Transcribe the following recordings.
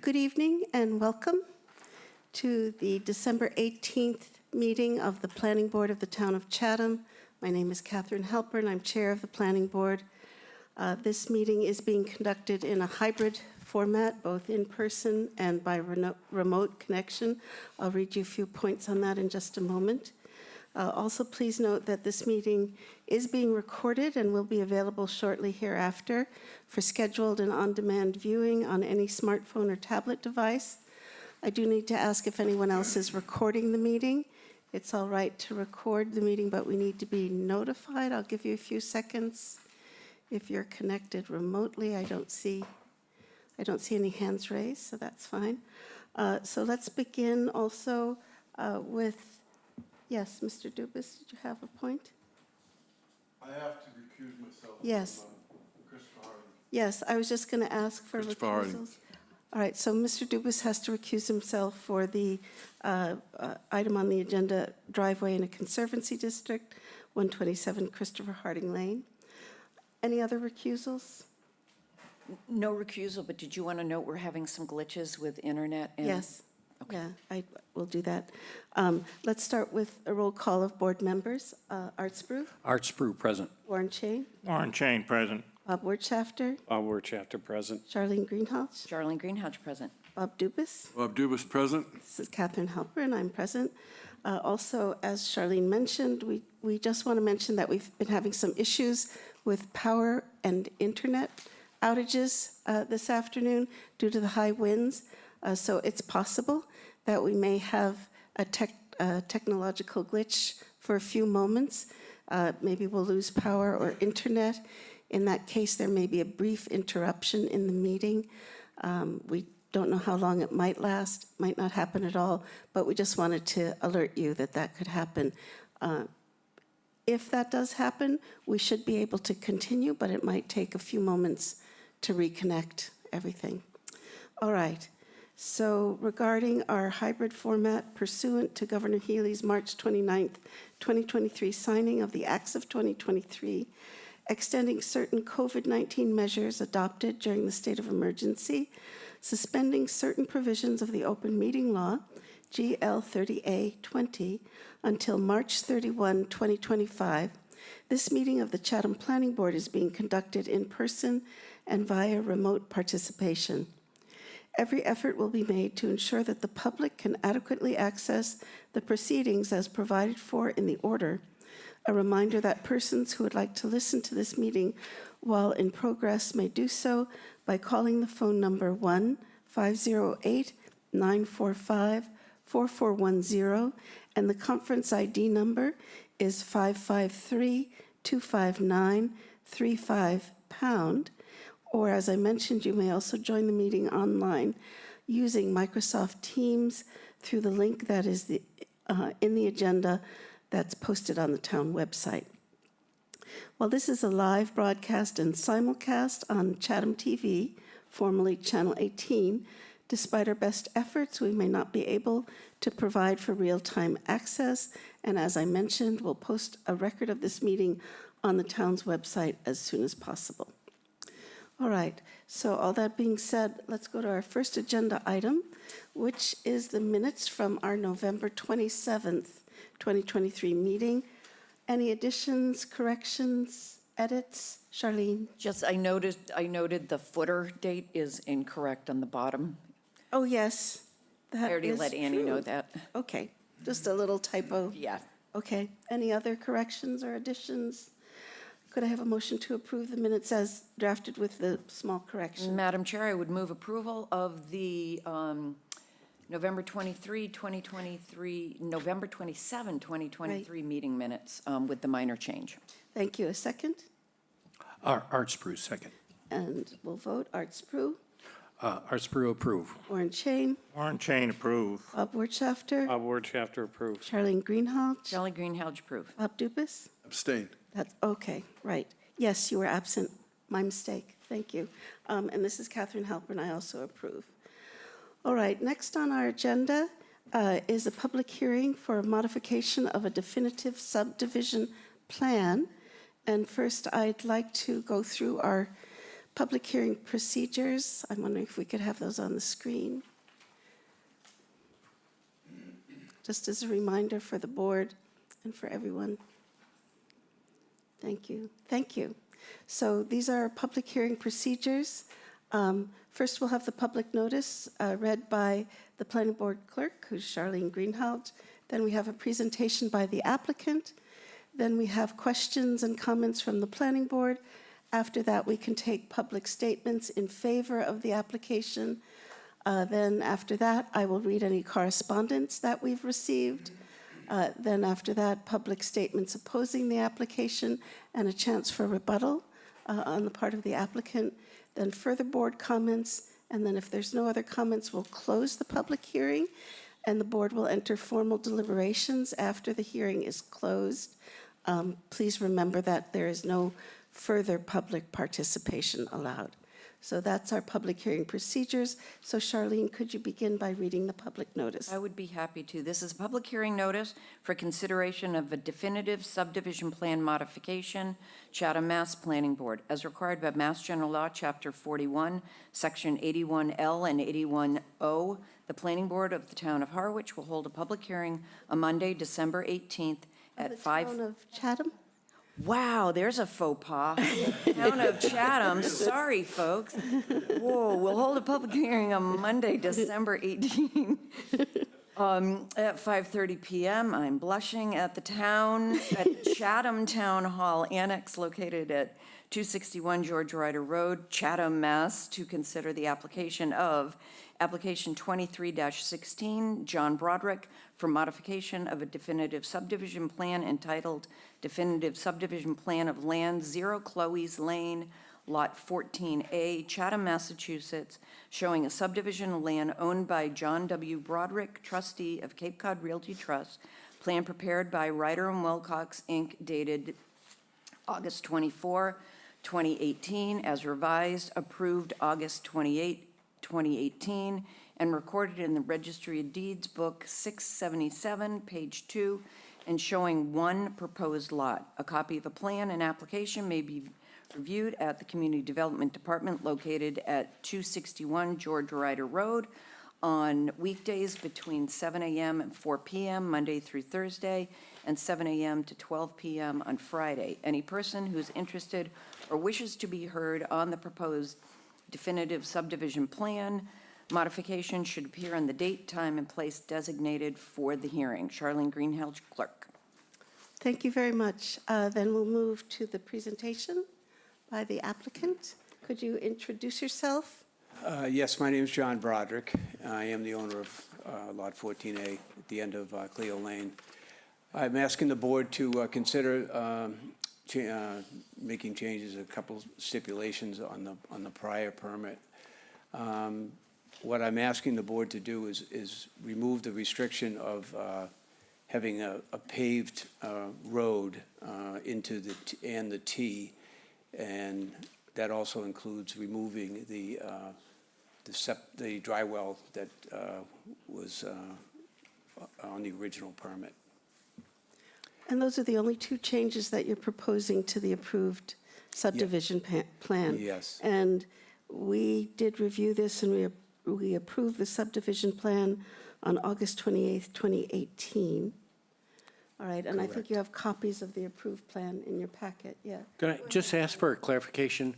Good evening and welcome to the December 18th meeting of the Planning Board of the Town of Chatham. My name is Catherine Helper and I'm Chair of the Planning Board. This meeting is being conducted in a hybrid format, both in person and by remote connection. I'll read you a few points on that in just a moment. Also, please note that this meeting is being recorded and will be available shortly hereafter for scheduled and on-demand viewing on any smartphone or tablet device. I do need to ask if anyone else is recording the meeting. It's all right to record the meeting, but we need to be notified. I'll give you a few seconds. If you're connected remotely, I don't see any hands raised, so that's fine. So let's begin also with. Yes, Mr. Dubus, did you have a point? I have to recuse myself Yes. from Christopher Harding. Yes, I was just going to ask for Christopher Harding. recusals. All right, so Mr. Dubus has to recuse himself for the item on the agenda, driveway in a conservancy district, 127 Christopher Harding Lane. Any other recusals? No recusal, but did you want to note we're having some glitches with internet? Yes. Okay. Yeah, I will do that. Let's start with a roll call of board members. Art Spru, Art Spru, present. Warren Chain, Warren Chain, present. Bob Wertschafter, Bob Wertschafter, present. Charlene Greenhalgh, Charlene Greenhalgh, present. Bob Dubus. Bob Dubus, present. This is Catherine Helper, and I'm present. Also, as Charlene mentioned, we just want to mention that we've been having some issues with power and internet outages this afternoon due to the high winds. So it's possible that we may have a technological glitch for a few moments. Maybe we'll lose power or internet. In that case, there may be a brief interruption in the meeting. We don't know how long it might last, might not happen at all, but we just wanted to alert you that that could happen. If that does happen, we should be able to continue, but it might take a few moments to reconnect everything. All right. So regarding our hybrid format pursuant to Governor Healy's March 29th, 2023 signing of the Acts of 2023, extending certain COVID-19 measures adopted during the state of emergency, suspending certain provisions of the open meeting law, GL 30A-20, until March 31, 2025, this meeting of the Chatham Planning Board is being conducted in person and via remote participation. Every effort will be made to ensure that the public can adequately access the proceedings as provided for in the order. A reminder that persons who would like to listen to this meeting while in progress may do so by calling the phone number 1-508-945-4410, and the conference ID number is 553-259-35#. Or, as I mentioned, you may also join the meeting online using Microsoft Teams through the link that is in the agenda that's posted on the town website. While this is a live broadcast and simulcast on Chatham TV, formerly Channel 18, despite our best efforts, we may not be able to provide for real-time access, and as I mentioned, we'll post a record of this meeting on the town's website as soon as possible. All right, so all that being said, let's go to our first agenda item, which is the minutes from our November 27th, 2023 meeting. Any additions, corrections, edits? Charlene? Just, I noted the footer date is incorrect on the bottom. Oh, yes. I That already is let Annie true. know that. Okay, just a little typo. Yeah. Okay, any other corrections or additions? Could I have a motion to approve the minutes as drafted with the small correction? Madam Chair, I would move approval of the November 23, 2023, November 27, 2023 meeting minutes with the minor change. Thank you. A second? Art Spru, second. And we'll vote. Art Spru, Art Spru, approve. Warren Chain, Warren Chain, approve. Bob Wertschafter, Bob Wertschafter, approve. Charlene Greenhalgh, Charlie Greenhalgh, approve. Bob Dubus. Abstain. That's okay, right. Yes, you were absent. My mistake. Thank you. And this is Catherine Helper, and I also approve. All right, next on our agenda is a public hearing for a modification of a definitive subdivision plan. And first, I'd like to go through our public hearing procedures. I'm wondering if we could have those on the screen. Just as a reminder for the board and for everyone. Thank you. Thank you. So these are our public hearing procedures. First, we'll have the public notice read by the planning board clerk, who's Charlene Greenhalgh. Then we have a presentation by the applicant. Then we have questions and comments from the planning board. After that, we can take public statements in favor of the application. Then after that, I will read any correspondence that we've received. Then after that, public statements opposing the application and a chance for rebuttal on the part of the applicant. Then further board comments, and then if there's no other comments, we'll close the public hearing, and the board will enter formal deliberations after the hearing is closed. Please remember that there is no further public participation allowed. So that's our public hearing procedures. So Charlene, could you begin by reading the public notice? I would be happy to. This is a public hearing notice for consideration of a definitive subdivision plan modification, Chatham, Mass. Planning Board, as required by Mass General Law, Chapter 41, Section 81L and 81O. The Planning Board of the Town of Harwich will hold a public hearing on Monday, December 18th at 5. The town of Chatham? Wow, there's a faux pas. Town of Chatham, sorry, folks. Whoa, we'll hold a public hearing on Monday, December 18th, at 5:30 PM. I'm blushing at Chatham Town Hall Annex located at 261 George Ryder Road, Chatham, Mass., to consider the application of Application 23-16, John Broderick, for modification of a definitive subdivision plan entitled Definitive Subdivision Plan of Land 0 Chloe's Lane, Lot 14A, Chatham, Massachusetts, showing a subdivision of land owned by John W. Broderick, trustee of Cape Cod Realty Trust, plan prepared by Ryder and Wilcox, Inc., dated August 24, 2018, as revised, approved August 28, 2018, and recorded in the Registry of Deeds, Book 677, page 2, and showing one proposed lot. A copy of the plan and application may be reviewed at the Community Development Department located at 261 George Ryder Road on weekdays between 7 a.m. and 4 p.m., Monday through Thursday, and 7 a.m. to 12 p.m. on Friday. Any person who is interested or wishes to be heard on the proposed definitive subdivision plan modification should appear on the date, time, and place designated for the hearing. Charlene Greenhalgh, clerk. Thank you very much. Then we'll move to the presentation by the applicant. Could you introduce yourself? Yes, my name is John Broderick. I am the owner of Lot 14A at the end of Cleo Lane. I'm asking the board to consider making changes, a couple stipulations on the prior permit. What I'm asking the board to do is remove the restriction of having a paved road into the T, and that also includes removing the dry well that was on the original permit. And those are the only two changes that you're proposing to the approved subdivision plan? Yes. And we did review this, and we approved the subdivision plan on August 28th, 2018. All right, and I think Correct. you have copies of the approved plan in your packet, yeah. Can I just ask for a clarification?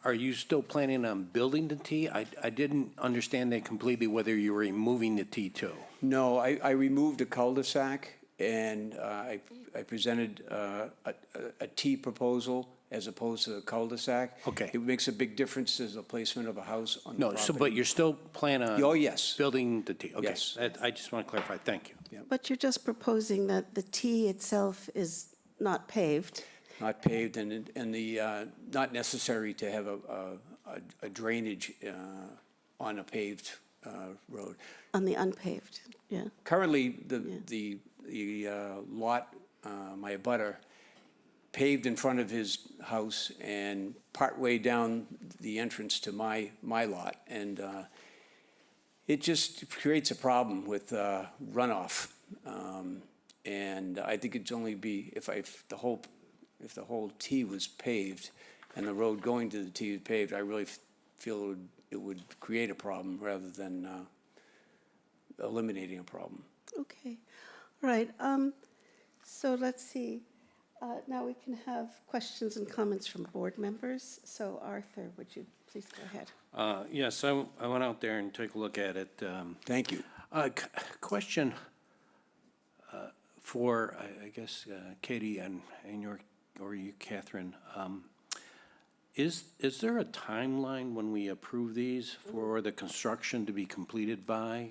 Are you still planning on building the T? I didn't understand that completely, whether you were removing the T2. No, I removed a cul-de-sac, and I presented a T proposal as opposed to a cul-de-sac. Okay. It makes a big difference as the placement of a house on the No, property. so, but you're still planning on? Oh, yes. Building the T? Okay. Yes. I just want to clarify. Thank you. But you're just proposing that the T itself is not paved. Not paved, and the, not necessary to have a drainage on a paved road. On the unpaved, yeah. Currently, the lot, my abutter, paved in front of his house and partway down the entrance to my lot, and it just creates a problem with runoff. And I think it'd only be, if the whole T was paved, and the road going to the T is paved, I really feel it would create a problem rather than eliminating a problem. Okay, all right. So let's see. Now we can have questions and comments from board members. So Arthur, would you please go ahead? Yes, I went out there and took a look at it. Thank you. Question for, I guess, Katie and you, Catherine. Is there a timeline when we approve these for the construction to be completed by,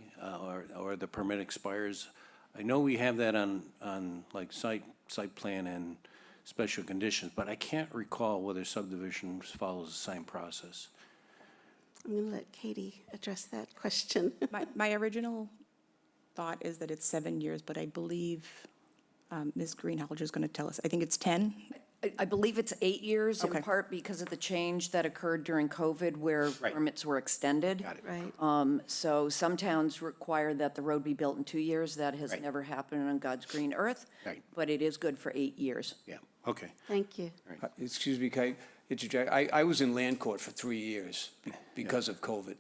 or the permit expires? I know we have that on like site plan and special conditions, but I can't recall whether subdivisions follows the same process. I'm going to let Katie address that question. My original thought is that it's 7 years, but I believe Ms. Greenhalgh is going to tell us. I think it's 10. I believe it's 8 years, in Okay. part because of the change that occurred during COVID where Right. permits were extended. Got it. Right. So some towns require that the road be built in 2 years. That has Right. never happened on God's green earth. Right. But it is good for 8 years. Yeah, okay. Thank you. Excuse me, can I interject? I was in land court for 3 years because of COVID.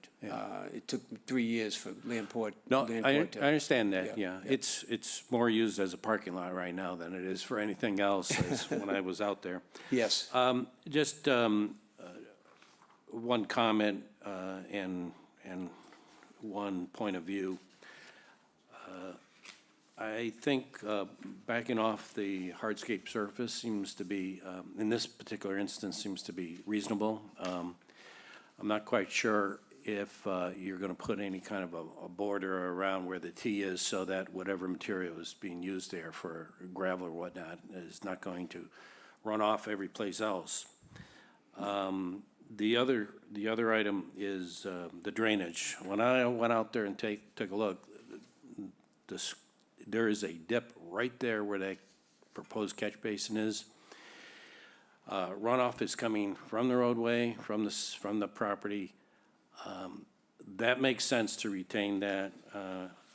It took 3 years for land court. No, land I court to- understand that, Yeah, yeah. It's more used as a parking lot right now than it is for anything else, as when I was out there. Yes. Just one comment and one point of view. I think backing off the hardscape surface seems to be, in this particular instance, seems to be reasonable. I'm not quite sure if you're going to put any kind of a border around where the T is so that whatever material is being used there for gravel or whatnot is not going to run off every place else. The other item is the drainage. When I went out there and took a look, there is a dip right there where that proposed catch basin is. Runoff is coming from the roadway, from the property. That makes sense to retain that.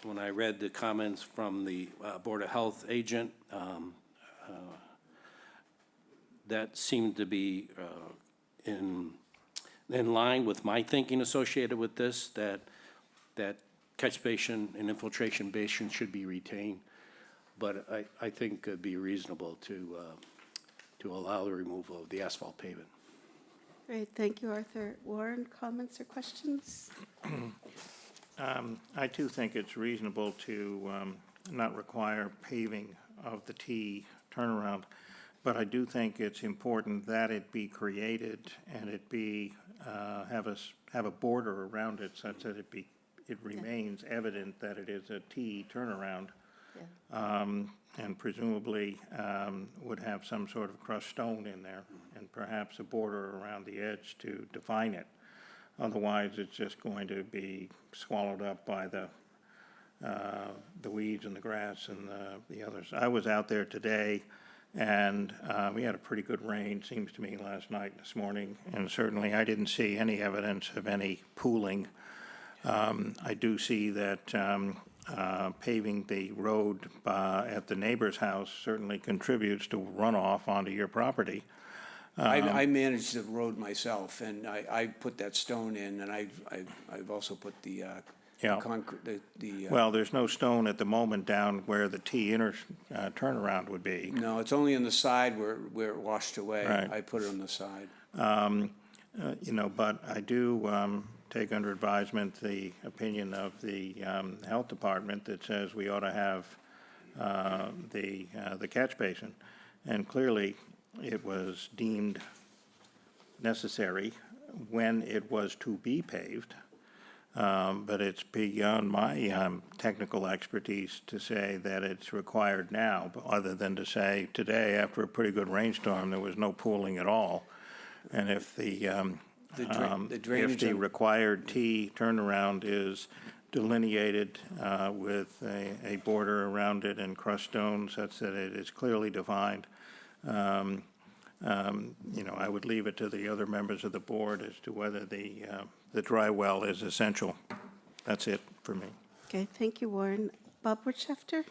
When I read the comments from the Board of Health agent, that seemed to be in line with my thinking associated with this, that catch basin and infiltration basin should be retained. But I think it'd be reasonable to allow the removal of the asphalt pavement. Great, thank you, Arthur. Warren, comments or questions? I too think it's reasonable to not require paving of the T turnaround, but I do think it's important that it be created and it be, have a border around it such that it remains evident that it is a T turnaround. Yeah. And presumably would have some sort of crushed stone in there and perhaps a border around the edge to define it. Otherwise, it's just going to be swallowed up by the weeds and the grass and the others. I was out there today, and we had a pretty good rain, seems to me, last night and this morning, and certainly I didn't see any evidence of any pooling. I do see that paving the road at the neighbor's house certainly contributes to runoff onto your property. I manage the road myself, and I put that stone in, and I've also put the Yeah. concrete, Well, there's no stone at the moment down where the T turnaround would be. no, it's only on the side where it washed away. Right. I put it on the side. But I do take under advisement the opinion of the Health Department that says we ought to have the catch basin. And clearly, it was deemed necessary when it was to be paved. But it's beyond my technical expertise to say that it's required now, other than to say today, after a pretty good rainstorm, there was no pooling at all. And if the drainage if the on- required T turnaround is delineated with a border around it and crushed stone such that it is clearly defined, I would leave it to the other members of the board as to whether the dry well is essential. That's it for me. Okay, thank you, Warren. Bob Wirtschafter?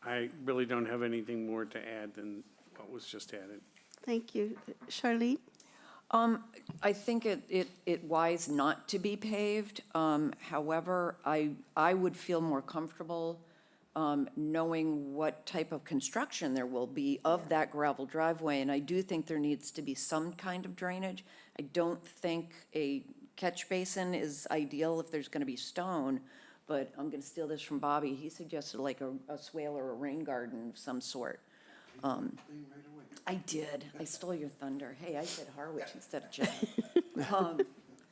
I really don't have anything more to add than what was just added. Thank you. Charlene? I think it wise not to be paved. However, I would feel more comfortable knowing what type of construction there will be of that gravel driveway, and I do think there needs to be some kind of drainage. I don't think a catch basin is ideal if there's gonna be stone, but I'm gonna steal this from Bobby. He suggested like a swale or a rain garden of some sort. I did. I stole your thunder. Hey, I said Harwich instead of Chatham.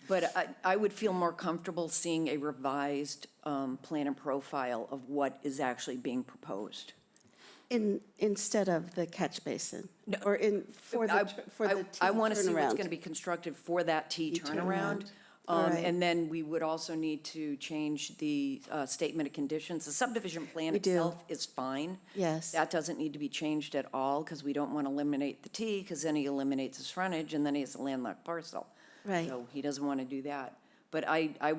But I would feel more comfortable seeing a revised plan and profile of what is actually being proposed. Instead of the catch basin? Or for the T I want to see what's turnaround? going to be constructed for that T turnaround. turnaround. All right. And then we would also need to change the statement of conditions. The subdivision plan We do. itself is fine. Yes. That doesn't need to be changed at all, because we don't want to eliminate the T, because then he eliminates his frontage, and then he has a landlocked parcel. Right. So he doesn't want to do that. But I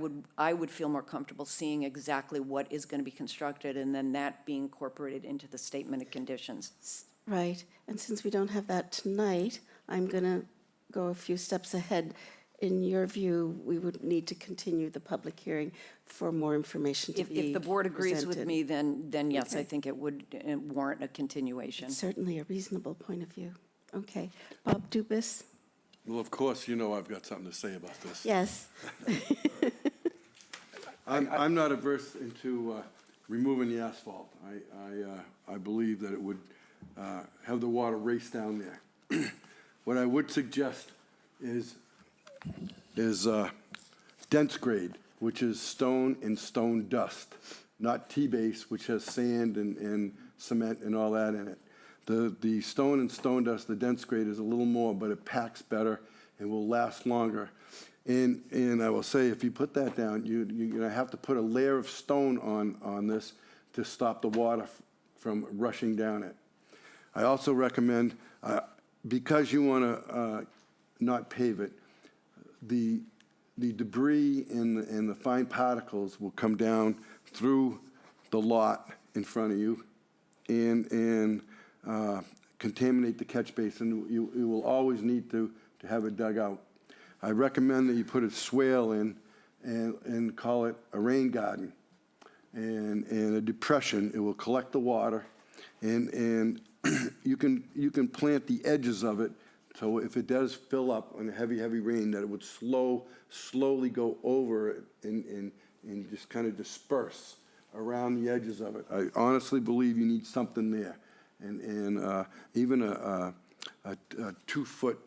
would feel more comfortable seeing exactly what is going to be constructed, and then that being incorporated into the statement of conditions. Right, and since we don't have that tonight, I'm going to go a few steps ahead. In your view, we would need to continue the public hearing for more information to be If the board agrees with presented. me, then yes, I Okay. think it would warrant a continuation. Certainly a reasonable point of view. Okay. Bob Dubus? Well, of course, you know I've got something to say about this. Yes. I'm not averse into removing the asphalt. I believe that it would have the water race down there. What I would suggest is dense grade, which is stone and stone dust, not T-base, which has sand and cement and all that in it. The stone and stone dust, the dense grade is a little more, but it packs better and will last longer. And I will say, if you put that down, you're gonna have to put a layer of stone on this to stop the water from rushing down it. I also recommend, because you wanna not pave it, the debris and the fine particles will come down through the lot in front of you and contaminate the catch basin. You will always need to have it dug out. I recommend that you put a swale in and call it a rain garden and a depression. It will collect the water, and you can plant the edges of it, so if it does fill up on a heavy rain, that it would slowly go over it and just kind of disperse around the edges of it. I honestly believe you need something there, and even a 2-foot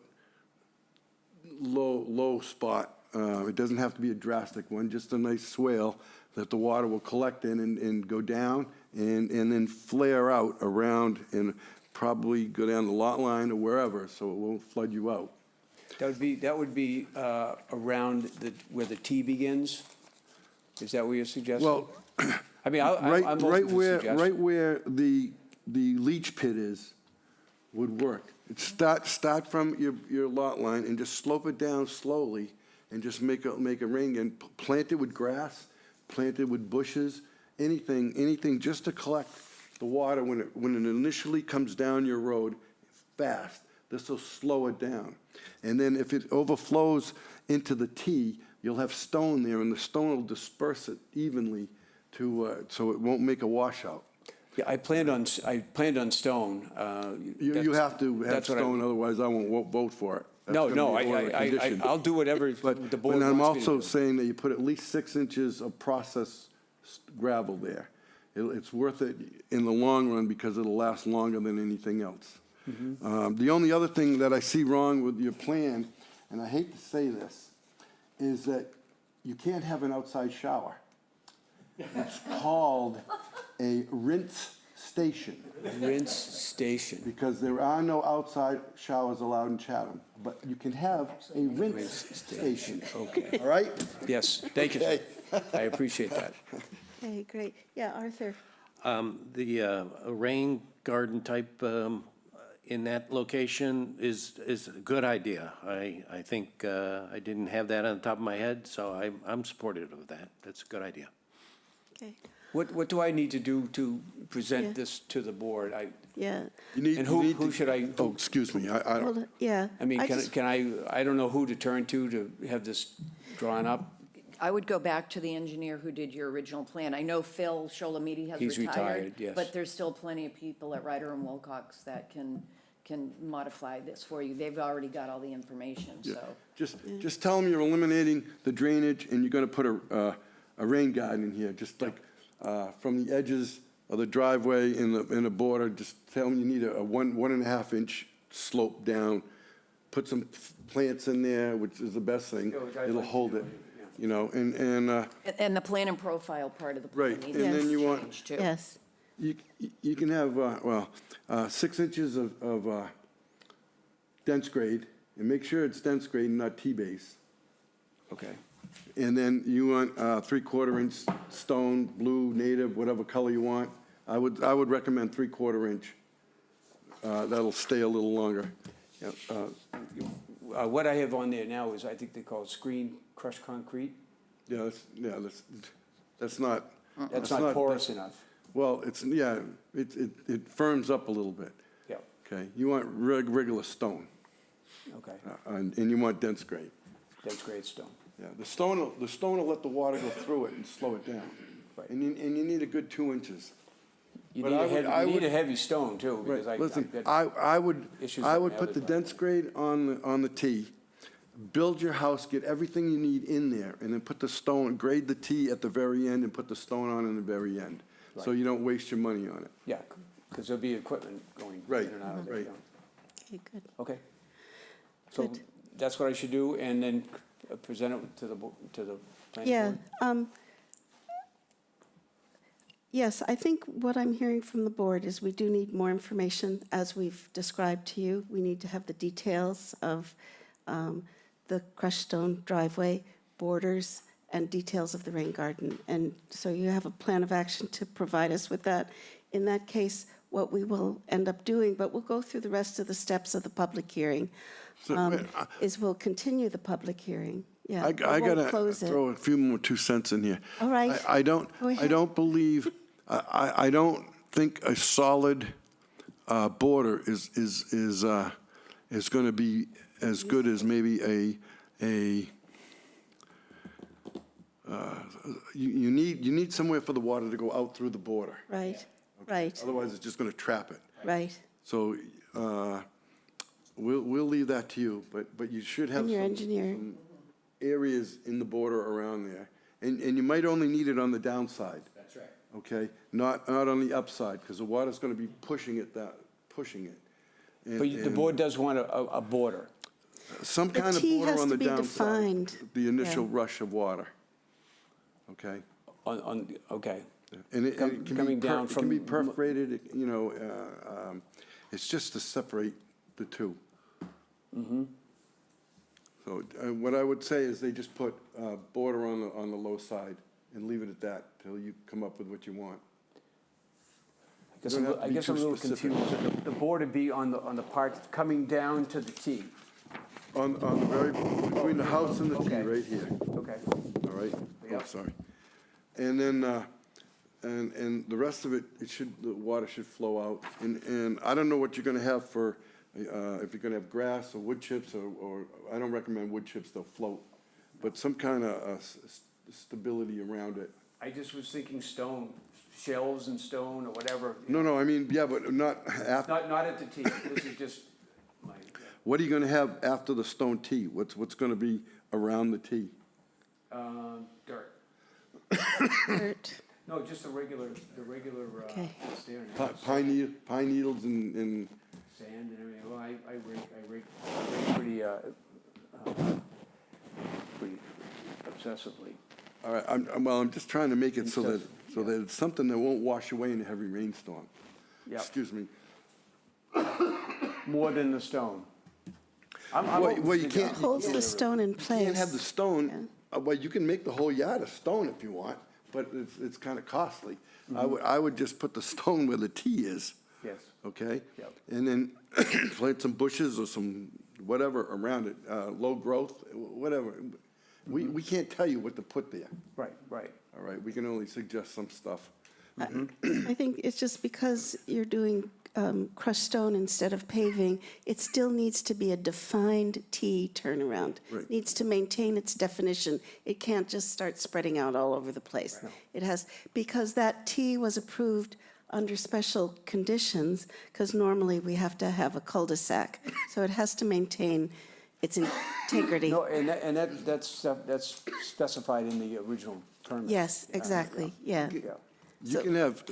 low spot. It doesn't have to be a drastic one, just a nice swale that the water will collect in and go down and then flare out around and probably go down the lot line or wherever, so it won't flood you out. That would be around where the T begins? Is that what you're suggesting? Well, I mean, I'm open right to where suggestions. the leach pit is would work. Start from your lot line and just slope it down slowly and just make a ring and plant it with grass, plant it with bushes, anything just to collect the water when it initially comes down your road fast. This will slow it down. And then if it overflows into the T, you'll have stone there, and the stone will disperse it evenly so it won't make a washout. Yeah, I planned on stone. You have to have that's what stone, otherwise I won't vote for it. That's No, gonna no, be one of the conditions. I'll do whatever the board But wants I'm me to also do. saying that you put at least 6 inches of processed gravel there. It's worth it in the long run because it'll last longer than anything else. The only other thing that I see wrong with your plan, and I hate to say this, is that you can't have an outside shower. It's called a rinse station, Rinse station. because there are no outside showers allowed in Chatham, but you can have a rinse station. Okay. All right? Yes, thank you. Okay. I appreciate that. Okay, great. Yeah, Arthur? The rain garden type in that location is a good idea. I think I didn't have that on the top of my head, so I'm supportive of that. That's a good idea. Okay. What do I need to do to Yeah. present this to the board? Yeah, You need, And you need who to- should I? Oh, excuse me, I hold don't, it, yeah. I mean, just- can I don't know who to turn to have this drawn up. I would go back to the engineer who did your original plan. I know Phil Sholomidi has He's retired, yes. But there's still plenty of people at Ryder and Wilcox that can modify this for you. They've already got all the information, so. just tell them you're eliminating the drainage and you're gonna put a rain garden in here, just like, from the edges of the driveway in the border, just tell them you need a 1.5 inch slope down. Put some plants in there, which is the best thing. It'll hold it, you know, and, And the plan and profile part of the plan right, needs and then to you want, change too. Yes, you can have, 6 inches of dense grade, and make sure it's dense grade and not T-base. Okay. And then you want 3/4 inch stone, blue, native, whatever color you want. I would recommend 3/4 inch. That'll stay a little longer. What I have on there now is, I think they call it screen crushed concrete. Yeah, that's not. That's not porous enough. Well, it firms up a little bit. Yeah, Okay, you want regular stone, okay. and you want dense grade. That's great stone. Yeah, the stone will let the water go through it and slow it down. Right. And you need a good 2 inches. You But need I would- I you need would- a heavy stone too, because Right, I. listen, I've got- I would issues on the put other the dense grade on the tee, build your house, get everything you need in there, and then put the stone, grade the tee at the very end and put the stone on in the very end. So Right. you don't waste your money on it. Yeah, because there'll be equipment going in Right, and out of there. right. yeah. okay, good. Okay. So Good. that's what I should do, and then present it to the planning Yeah, board? yes, I think what I'm hearing from the board is we do need more information, as we've described to you. We need to have the details of the crushed stone driveway, borders, and details of the rain garden. And so you have a plan of action to provide us with that. In that case, what we will end up doing, but we'll go through the rest of the steps of the public hearing, is we'll continue the public hearing. Yeah, I but won't gotta close it. throw a few more 2 cents in here. All right. I don't Go ahead. believe, I don't think a solid border is gonna be as good as maybe you need somewhere for the water to go out through the border. Right, right, Otherwise, it's just gonna trap it. right. So, we'll leave that to you, but you should have And your some engineer. areas in the border around there. And you might only need it on the downside. That's right. Okay? Not on the upside, because the water's gonna be pushing it. And- But the and board does want a border. Some The kind of T border has on to the be downside. defined. The initial Yeah. rush of water. Okay? Okay. And it can be Coming down it can be from- perforated, you know, it's just to separate the two. So what I would say is they just put border on the low side and leave it at that till you come up with what you want. I don't have to I be guess I'm a too little specific. confused. The board would be on the part coming down to the T. On the very, between the house and the T, Okay. right here, Okay. all right? Oh, Yep. sorry. And then, and the rest of it, the water should flow out. And I don't know what you're gonna have for, if you're gonna have grass or wood chips, or I don't recommend wood chips, they'll float. But some kind of stability around it. I just was thinking stone, shelves and stone or whatever. No, I mean, yeah, but not after, Not at the T. This is just my, what are you gonna have after the stone tee? What's gonna be around the tee? dirt. Dirt. No, just the regular, Okay. stair. Pine needles and, Sand and everything. Well, I rake pretty obsessively. all right, I'm just trying to make it so that it's something that won't wash away in a heavy rainstorm. Yep. Excuse me. More than the stone. I'm Well, open well, to you that. can't- Holds the stone in place. You can't have the stone, well, you can make the whole yard of stone if you want, but it's kind of costly. I would just put the stone where the tee is, Yes. okay? Yep. And then plant some bushes or some whatever around it, low growth, whatever. We can't tell you what to put there, Right. all right? We can only suggest some stuff. I think it's just because you're doing crushed stone instead of paving, it still needs to be a defined T turnaround. Right. Needs to maintain its definition. It can't just start spreading out all over the place. It has, because that T was approved under special conditions, because normally we have to have a cul-de-sac. So it has to maintain its integrity. No, that's specified in the original permit. Yes, exactly, yeah. Yeah. You can have,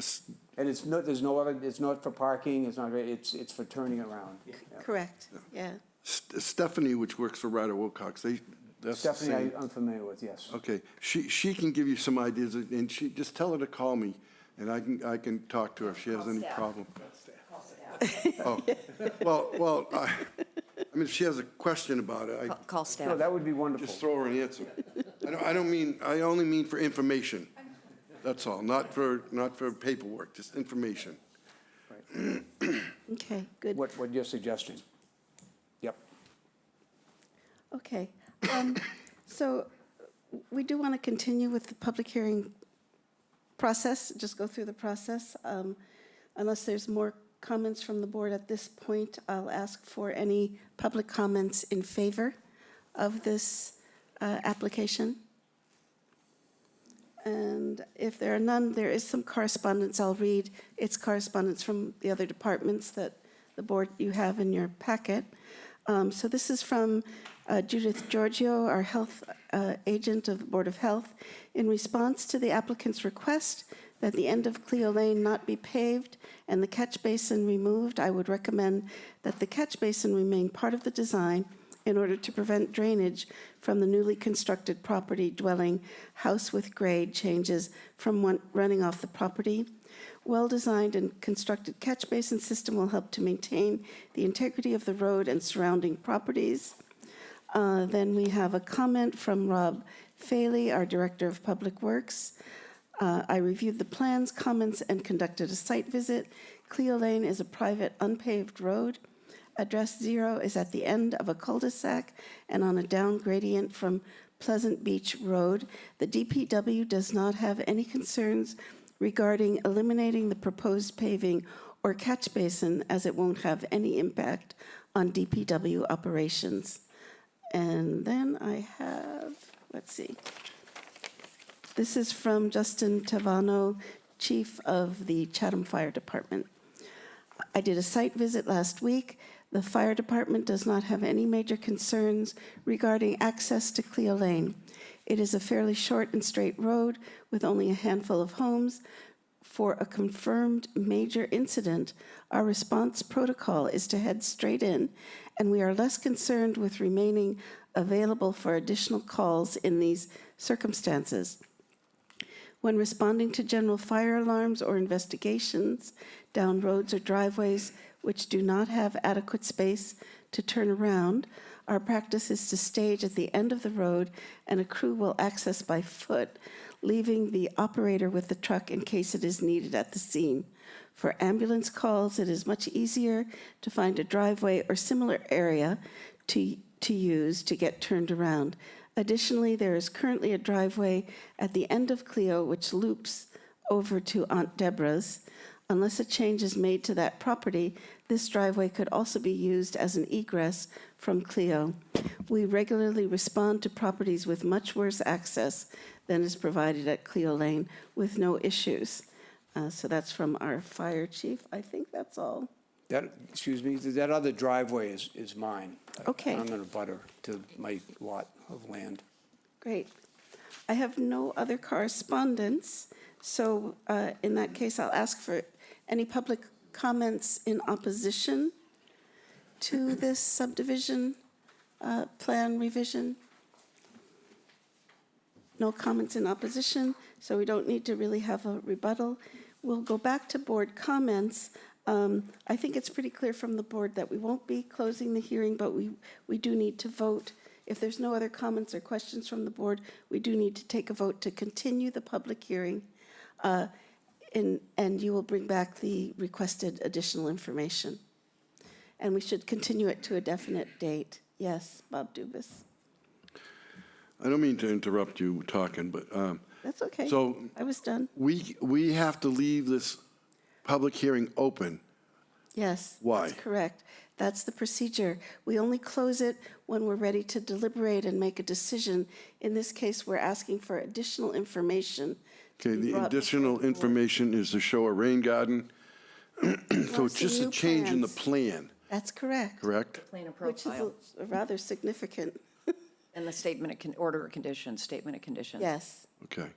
And it's not, there's no other, it's not for parking, it's not, it's for turning around. Yeah. Correct, yeah. Stephanie, which works for Ryder Wilcox, that's the Stephanie, same. I'm familiar with, yes. Okay, she can give you some ideas, and just tell her to call me, and I can talk to her if she has any problem. Oh, well, I mean, if she has a question about it, Call No, staff. that would be wonderful. just throw her an answer. I only mean for information, that's all, not for paperwork, just information. Okay, good. What you're suggesting? Yep. Okay. So we do want to continue with the public hearing process, just go through the process. Unless there's more comments from the board at this point, I'll ask for any public comments in favor of this application. And if there are none, there is some correspondence I'll read. It's correspondence from the other departments that the board, you have in your packet. So this is from Judith Giorgio, our health agent of the Board of Health. In response to the applicant's request that the end of Cleo Lane not be paved and the catch basin removed, I would recommend that the catch basin remain part of the design in order to prevent drainage from the newly constructed property dwelling house with grade changes from running off the property. Well-designed and constructed catch basin system will help to maintain the integrity of the road and surrounding properties. Then we have a comment from Rob Faley, our Director of Public Works. I reviewed the plans, comments, and conducted a site visit. Cleo Lane is a private unpaved road. Address 0 is at the end of a cul-de-sac and on a down gradient from Pleasant Beach Road. The DPW does not have any concerns regarding eliminating the proposed paving or catch basin, as it won't have any impact on DPW operations. And then I have, let's see. This is from Justin Tavano, Chief of the Chatham Fire Department. I did a site visit last week. The fire department does not have any major concerns regarding access to Cleo Lane. It is a fairly short and straight road with only a handful of homes. For a confirmed major incident, our response protocol is to head straight in, and we are less concerned with remaining available for additional calls in these circumstances. When responding to general fire alarms or investigations down roads or driveways which do not have adequate space to turn around, our practice is to stage at the end of the road, and a crew will access by foot, leaving the operator with the truck in case it is needed at the scene. For ambulance calls, it is much easier to find a driveway or similar area to use to get turned around. Additionally, there is currently a driveway at the end of Cleo which loops over to Aunt Deborah's. Unless a change is made to that property, this driveway could also be used as an egress from Cleo. We regularly respond to properties with much worse access than is provided at Cleo Lane with no issues. So that's from our fire chief. I think that's all. Excuse me, that other driveway is mine. Okay. I'm in a butter to my lot of land. Great. I have no other correspondence, so in that case, I'll ask for any public comments in opposition to this subdivision plan revision. No comments in opposition, so we don't need to really have a rebuttal. We'll go back to board comments. I think it's pretty clear from the board that we won't be closing the hearing, but we do need to vote. If there's no other comments or questions from the board, we do need to take a vote to continue the public hearing. And you will bring back the requested additional information. And we should continue it to a definite date. Yes, Bob Dubus. I don't mean to interrupt you talking, but That's okay. So I was done. we have to leave this public hearing open. Yes. Why? That's correct. That's the procedure. We only close it when we're ready to deliberate and make a decision. In this case, we're asking for additional information. to Okay, be the brought before additional the board. information is to show a rain garden. So Want it's just some a new change in the plans. plan, That's correct. correct? Plan a Which is profile rather significant. and the statement of, order of conditions, statement of conditions. Yes. Okay.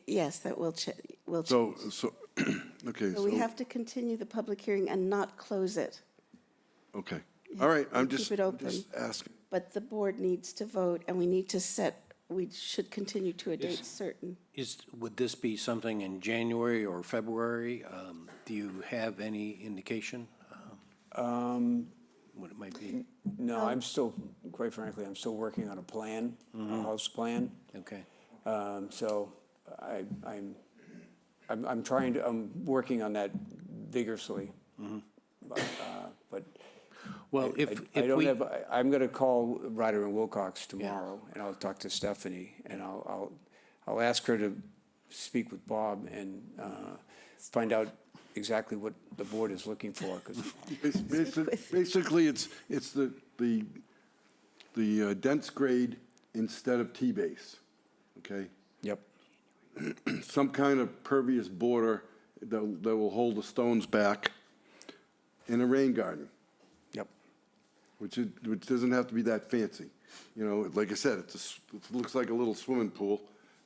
Yes, that will will So, change. okay, So we have to continue the public hearing and not close it. okay. All right, I'm Keep just it open. asking. But the board needs to vote, and we need to we should continue to a date certain. Would this be something in January or February? Do you have any indication what it might be? No, I'm still, quite frankly, I'm still working on a plan, a house plan. Okay. So I'm trying to, I'm working on that vigorously. But Well, I if don't we, have, I'm going to call Ryder and Wilcox tomorrow, and I'll talk to Stephanie, and I'll ask her to speak with Bob and find out exactly what the board is looking for, because Basically, it's the dense grade instead of T-base, okay? Yep. Some kind of pervious border that will hold the stones back in a rain garden, Yep. which doesn't have to be that fancy. You know, like I said, it looks like a little swimming pool,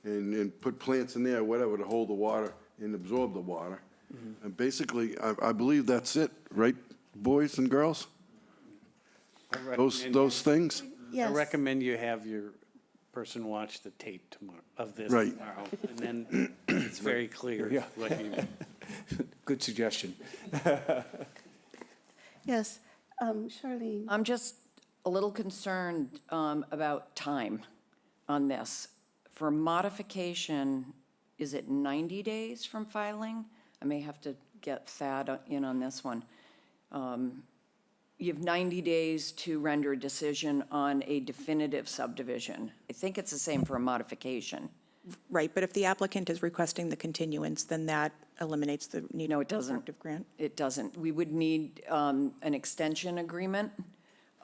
and put plants in there, whatever, to hold the water and absorb the water. And basically, I believe that's it, right, boys and girls? Those things? I Yes. recommend you have your person watch the tape tomorrow, of this Right. tomorrow. And then it's very clear Yeah. what you, Good suggestion. Yes. Charlene? I'm just a little concerned about time on this. For modification, is it 90 days from filing? I may have to get Thad in on this one. You have 90 days to render a decision on a definitive subdivision. I think it's the same for a modification. Right, but if the applicant is requesting the continuance, then that eliminates the need No, for it doesn't. constructive grant. It doesn't. We would need an extension agreement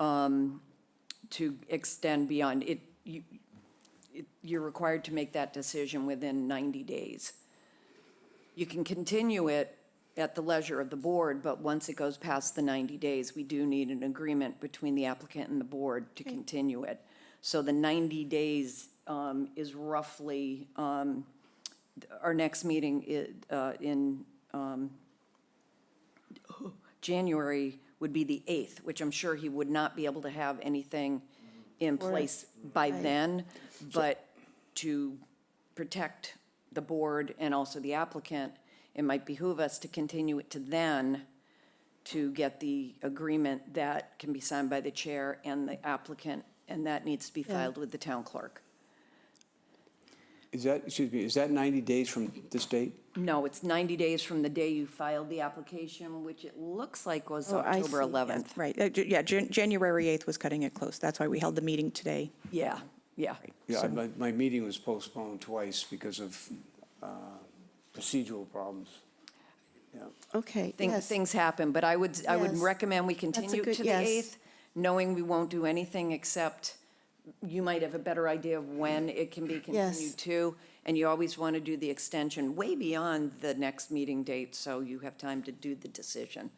to extend beyond it. You're required to make that decision within 90 days. You can continue it at the leisure of the board, but once it goes past the 90 days, we do need an agreement between the applicant and the board to continue it. So the 90 days is roughly, our next meeting in January would be the 8th, which I'm sure he would not be able to have anything in place by then. But to protect the board and also the applicant, it might behoove us to continue it to then to get the agreement that can be signed by the chair and the applicant, and that needs to be filed with the town clerk. Is that, excuse me, is that 90 days from this date? No, it's 90 days from the day you filed the application, which it looks like was Oh, I October see. 11th. Right, yeah, January 8th was cutting it close. That's why we held the meeting today. Yeah, yeah. Yeah, my meeting was postponed twice because of procedural problems. Yeah. Okay, Things, yes. things happen, but I would Yes. recommend we a continue good- to the yes. 8th, knowing we won't do anything except, you might have a better idea of when it can be Yes. continued to, and you always want to do the extension way beyond the next meeting date, so you have time to do the decision.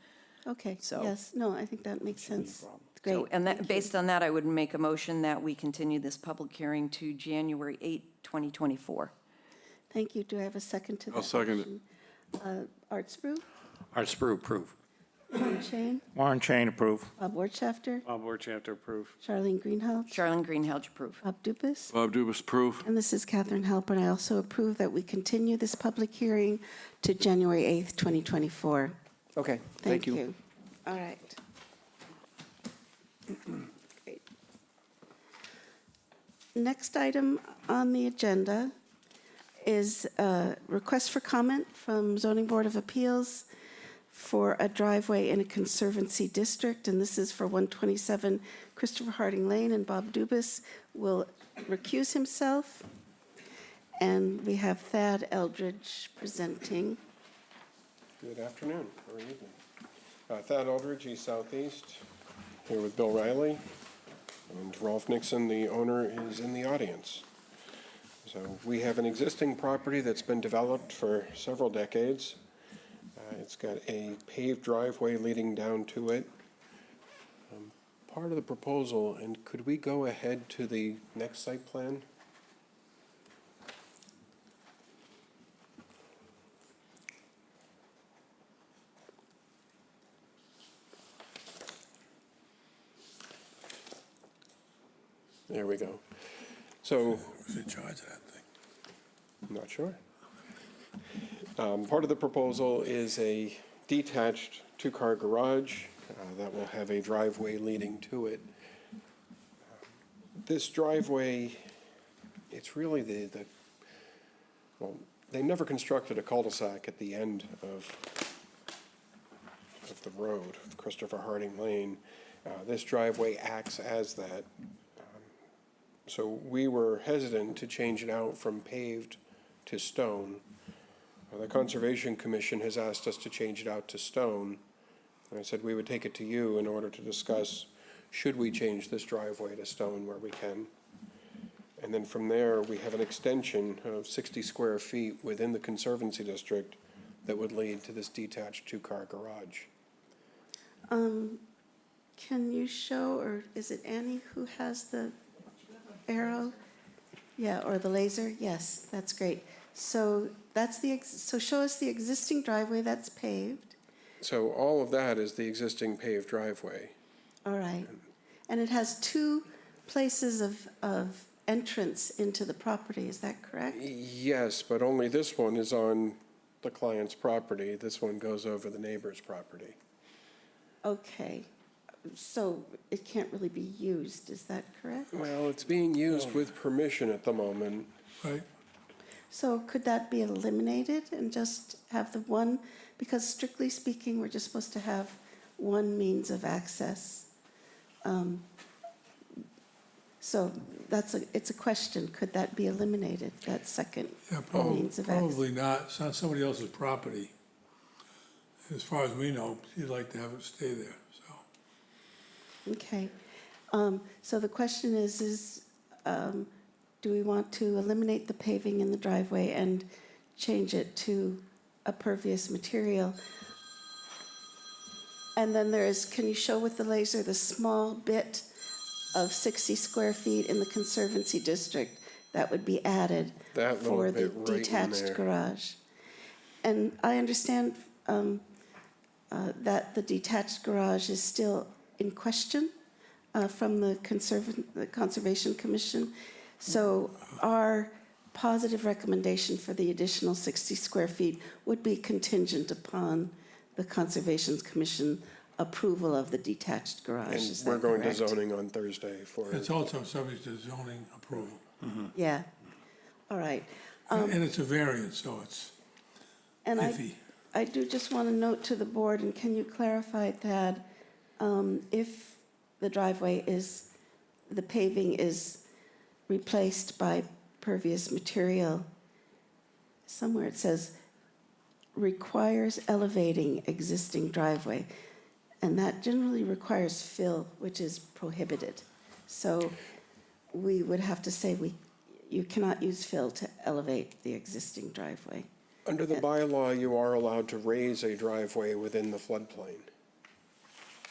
Okay, So- yes, no, I think that makes sense. problem. Great. So, and that, thank you. based on that, I would make a motion that we continue this public hearing to January 8, 2024. Thank you. Do I have a second to that? I'll second it. motion? Art Spru, Art Spur, approve. Warren Chain, Warren Chain, approve. Bob Wertschafter, Bob Wertschafter approve. Charlene Greenhalgh, Charlene Greenhalgh, approve. Bob Dupas, Bob Dubus, approve. and this is Catherine Halpern. I also approve that we continue this public hearing to January 8th, 2024. Okay, thank you. All right. Great. Next item on the agenda is a request for comment from Zoning Board of Appeals for a driveway in a conservancy district, and this is for 127 Christopher Harding Lane, and Bob Dubus will recuse himself. And we have Thad Eldridge presenting. Good afternoon, or evening. Thad Aldridge, East Southeast, here with Bill Riley. And Rolf Nixon, the owner, is in the audience. So we have an existing property that's been developed for several decades. It's got a paved driveway leading down to it. Part of the proposal, and could we go ahead to the next site plan? There we go. So, Who's in charge of that thing? I'm not sure. Part of the proposal is a detached two-car garage that will have a driveway leading to it. This driveway, it's really well, they never constructed a cul-de-sac at the end of the road, Christopher Harding Lane. This driveway acts as that. So we were hesitant to change it out from paved to stone. The Conservation Commission has asked us to change it out to stone. And I said we would take it to you in order to discuss, should we change this driveway to stone where we can? And then from there, we have an extension of 60 square feet within the Conservancy District that would lead to this detached two-car garage. Can you show, or is it Annie who has the arrow? Yeah, or the laser? Yes, that's great. So so show us the existing driveway that's paved. So all of that is the existing paved driveway. All right. And it has two places of entrance into the property, is that correct? Yes, but only this one is on the client's property. This one goes over the neighbor's property. Okay. So it can't really be used, is that correct? Well, it's being used with permission at the moment. Right? So could that be eliminated and just have the one, because strictly speaking, we're just supposed to have one means of access. So it's a question, could that be eliminated, that second Yeah, means of access? probably not. It's on somebody else's property. As far as we know, he'd like to have it stay there, so. Okay. So the question is, do we want to eliminate the paving in the driveway and change it to a pervious material? And then can you show with the laser the small bit of 60 square feet in the Conservancy District that would be added That little for the bit right in detached there. garage? And I understand that the detached garage is still in question from the Conservation Commission. So our positive recommendation for the additional 60 square feet would be contingent upon the Conservation Commission approval of the detached garage. And Is we're that going to correct? zoning on Thursday for, It's also subject to zoning approval. Yeah. All right. And it's a variance, so it's And iffy. I do just want to note to the board, and can you clarify that if the the paving is replaced by pervious material, somewhere it says requires elevating existing driveway, and that generally requires fill, which is prohibited. So we would have to say you cannot use fill to elevate the existing driveway. under the bylaw, you are allowed to raise a driveway within the floodplain,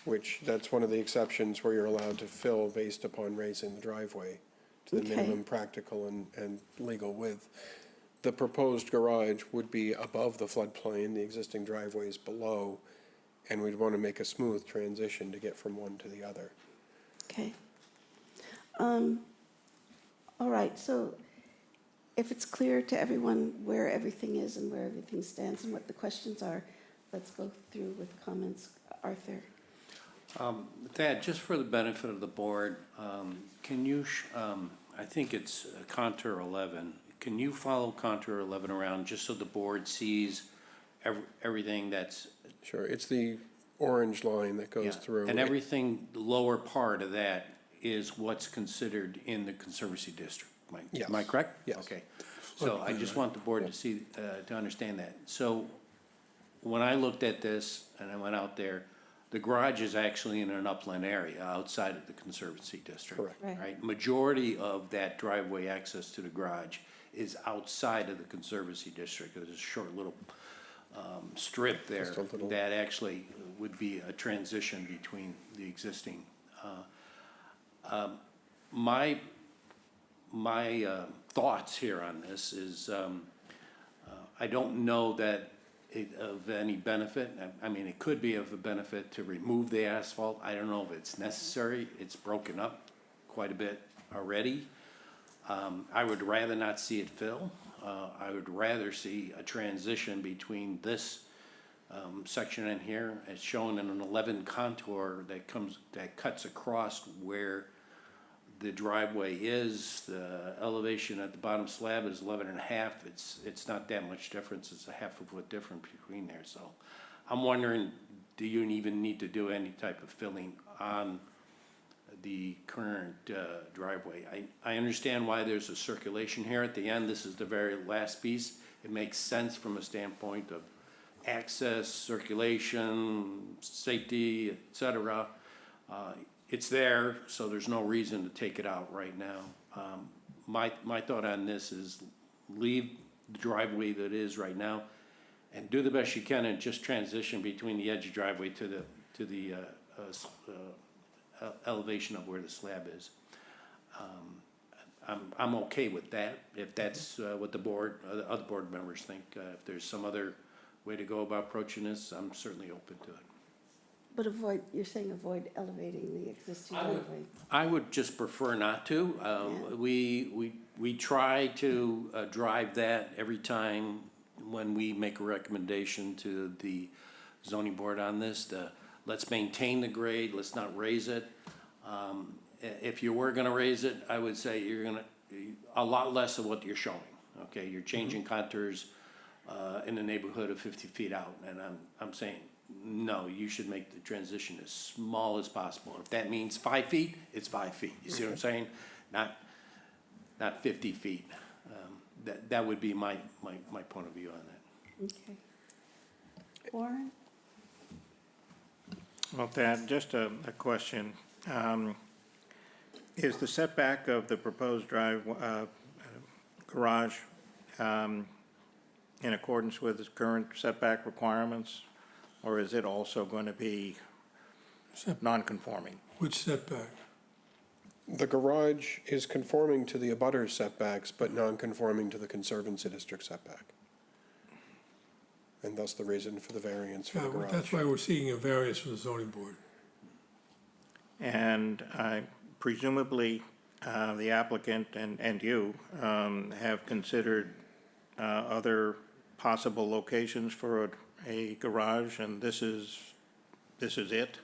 which that's one of the exceptions where you're allowed to fill based upon raising the driveway to the Okay. minimum practical and legal width. The proposed garage would be above the floodplain, the existing driveway is below, and we'd want to make a smooth transition to get from one to the other. Okay. All right, so if it's clear to everyone where everything is and where everything stands and what the questions are, let's go through with comments. Arthur? Thad, just for the benefit of the board, can you, I think it's contour 11, can you follow contour 11 around just so the board sees everything that's? Sure, it's the orange line that goes Yeah, through. and everything, the lower part of that is what's considered in the Conservancy District. Yes. Am I correct? Yes. Okay. So I just want the board to see, to understand that. So when I looked at this and I went out there, the garage is actually in an upland area outside of the Conservancy District. Correct. Right. Right? Majority of that driveway access to the garage is outside of the Conservancy District. There's a short little strip there Just a little- that actually would be a transition between the existing. My thoughts here on this is, I don't know that it of any benefit. I mean, it could be of a benefit to remove the asphalt. I don't know if it's necessary. It's broken up quite a bit already. I would rather not see it fill. I would rather see a transition between this section in here, as shown in an 11 contour that cuts across where the driveway is. The elevation at the bottom slab is 11.5. It's not that much difference. It's a half a foot difference between there. So I'm wondering, do you even need to do any type of filling on the current driveway? I understand why there's a circulation here at the end. This is the very last piece. It makes sense from a standpoint of access, circulation, safety, et cetera. It's there, so there's no reason to take it out right now. My thought on this is leave the driveway that is right now and do the best you can and just transition between the edge of driveway to the elevation of where the slab is. I'm okay with that, if that's what the board, other board members think. If there's some other way to go about approaching this, I'm certainly open to it. But you're saying avoid elevating the existing driveway. I would just prefer not to. Yeah. We try to drive that every time when we make a recommendation to the zoning board on this. Let's maintain the grade, let's not raise it. If you were gonna raise it, I would say you're gonna, a lot less of what you're showing, okay? You're changing contours in the neighborhood of 50 feet out, and I'm saying, no, you should make the transition as small as possible. If that means 5 feet, it's 5 feet. You see what I'm saying? Not 50 feet. That would be my point of view on that. Okay. Warren? Well, Thad, just a question. Is the setback of the proposed garage in accordance with its current setback requirements? Or is it also going to be non-conforming? Which setback? The garage is conforming to the abutters setbacks, but non-conforming to the Conservancy District setback. And thus the reason for the variance for Yeah, the well, garage. that's why we're seeking a variance from the zoning board. And presumably, the applicant and you have considered other possible locations for a garage, and this is it?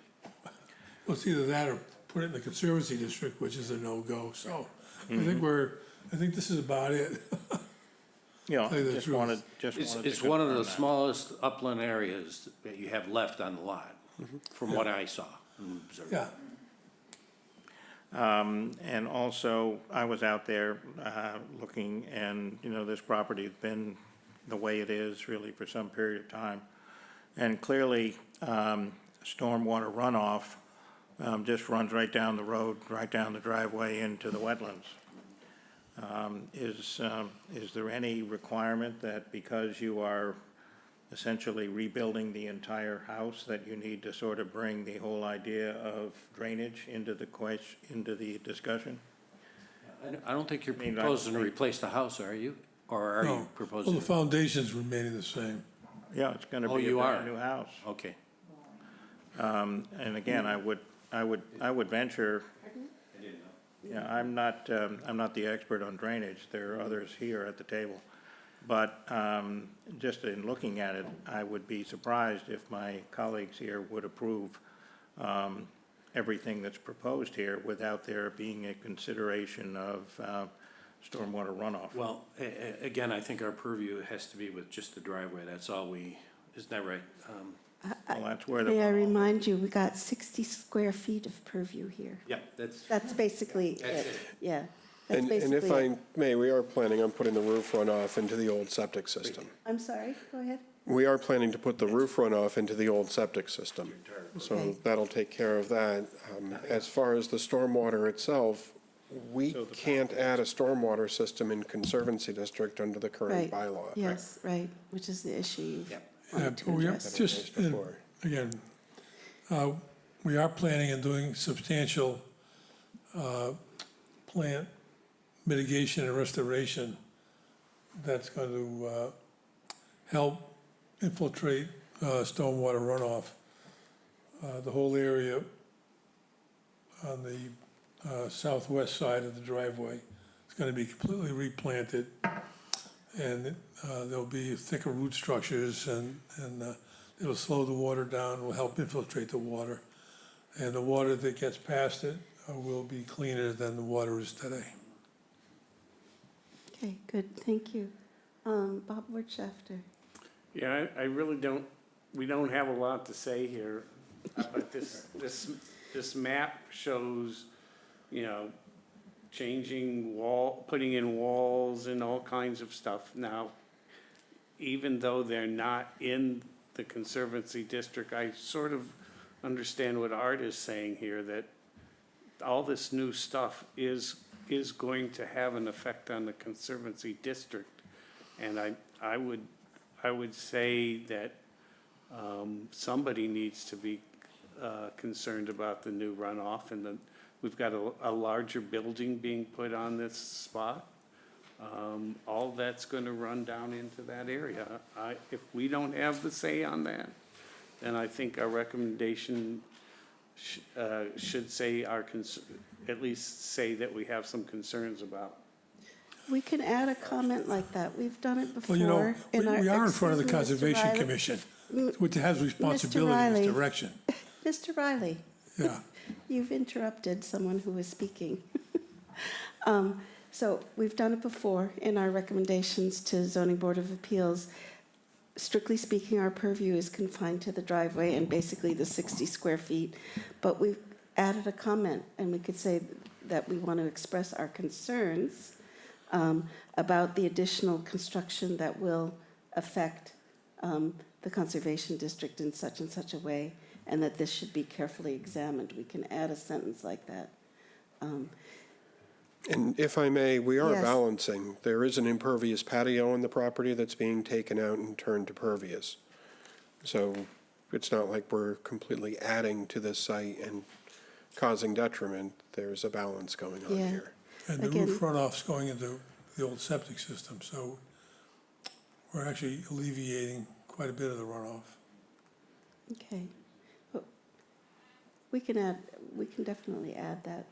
Well, it's either that or put it in the Conservancy District, which is a no-go, so I think this is about it. Yeah, Tell you the just truth. wanted It's to one of the confirm that. smallest upland areas that you have left on the lot, from what I saw and observed. Yeah, And also, I was out there looking, and, this property's been the way it is really for some period of time. And clearly, stormwater runoff just runs right down the road, right down the driveway into the wetlands. Is there any requirement that because you are essentially rebuilding the entire house, that you need to sort of bring the whole idea of drainage into the discussion? I don't think you're I mean, proposing to replace the house, are you? Or are no. you Well, proposing? the foundation's remaining the same. Yeah, it's gonna Oh, be a you are? brand new house. Okay. And again, I would venture. Yeah, I'm not the expert on drainage. There are others here at the table. But just in looking at it, I would be surprised if my colleagues here would approve everything that's proposed here without there being a consideration of stormwater runoff. Well, again, I think our purview has to be with just the driveway. That's all isn't that right? Well, that's where May I remind you, we got 60 square feet of purview here. Yeah, that's. That's basically That's it, it. yeah. That's And if basically it. I may, we are planning on putting the roof runoff into the old septic system. I'm sorry, go ahead. We are planning to put the roof runoff into the old septic system. So Okay. that'll take care of that. As far as the stormwater itself, we can't add a stormwater system in Conservancy District under the current Right, bylaw. yes, right, which is the issue you've Yeah, wanted to but we are address. just, Before. again, we are planning on doing substantial plant mitigation and restoration that's going to help infiltrate stormwater runoff. The whole area on the southwest side of the driveway is going to be completely replanted, and there'll be thicker root structures, and it'll slow the water down, will help infiltrate the water. And the water that gets past it will be cleaner than the water is today. Okay, good, thank you. Bob Wirtschafter. Yeah, I really don't, we don't have a lot to say here, but this map shows, you know, changing putting in walls and all kinds of stuff. Now, even though they're not in the Conservancy District, I sort of understand what Art is saying here, that all this new stuff is going to have an effect on the Conservancy District. And I would say that somebody needs to be concerned about the new runoff, and then we've got a larger building being put on this spot. All that's going to run down into that area. If we don't have the say on that, then I think our recommendation should say at least say that we have some concerns about. We can add a comment like that. We've done it before. Well, you know, we are in front of the Excuse me, Mr. Conservation Riley. Commission, which has responsibility in Riley. this direction. Mr. Riley, Yeah. you've interrupted someone who was speaking. So we've done it before in our recommendations to Zoning Board of Appeals. Strictly speaking, our purview is confined to the driveway and basically the 60 square feet. But we've added a comment, and we could say that we want to express our concerns about the additional construction that will affect the Conservation District in such and such a way, and that this should be carefully examined. We can add a sentence like that. And if I may, we are Yes. balancing. There is an impervious patio on the property that's being taken out and turned to pervious. So it's not like we're completely adding to this site and causing detriment. There's a balance going on Yeah. here. And the Again- roof runoff's going into the old septic system, so we're actually alleviating quite a bit of the runoff. Okay. Well, we can definitely add that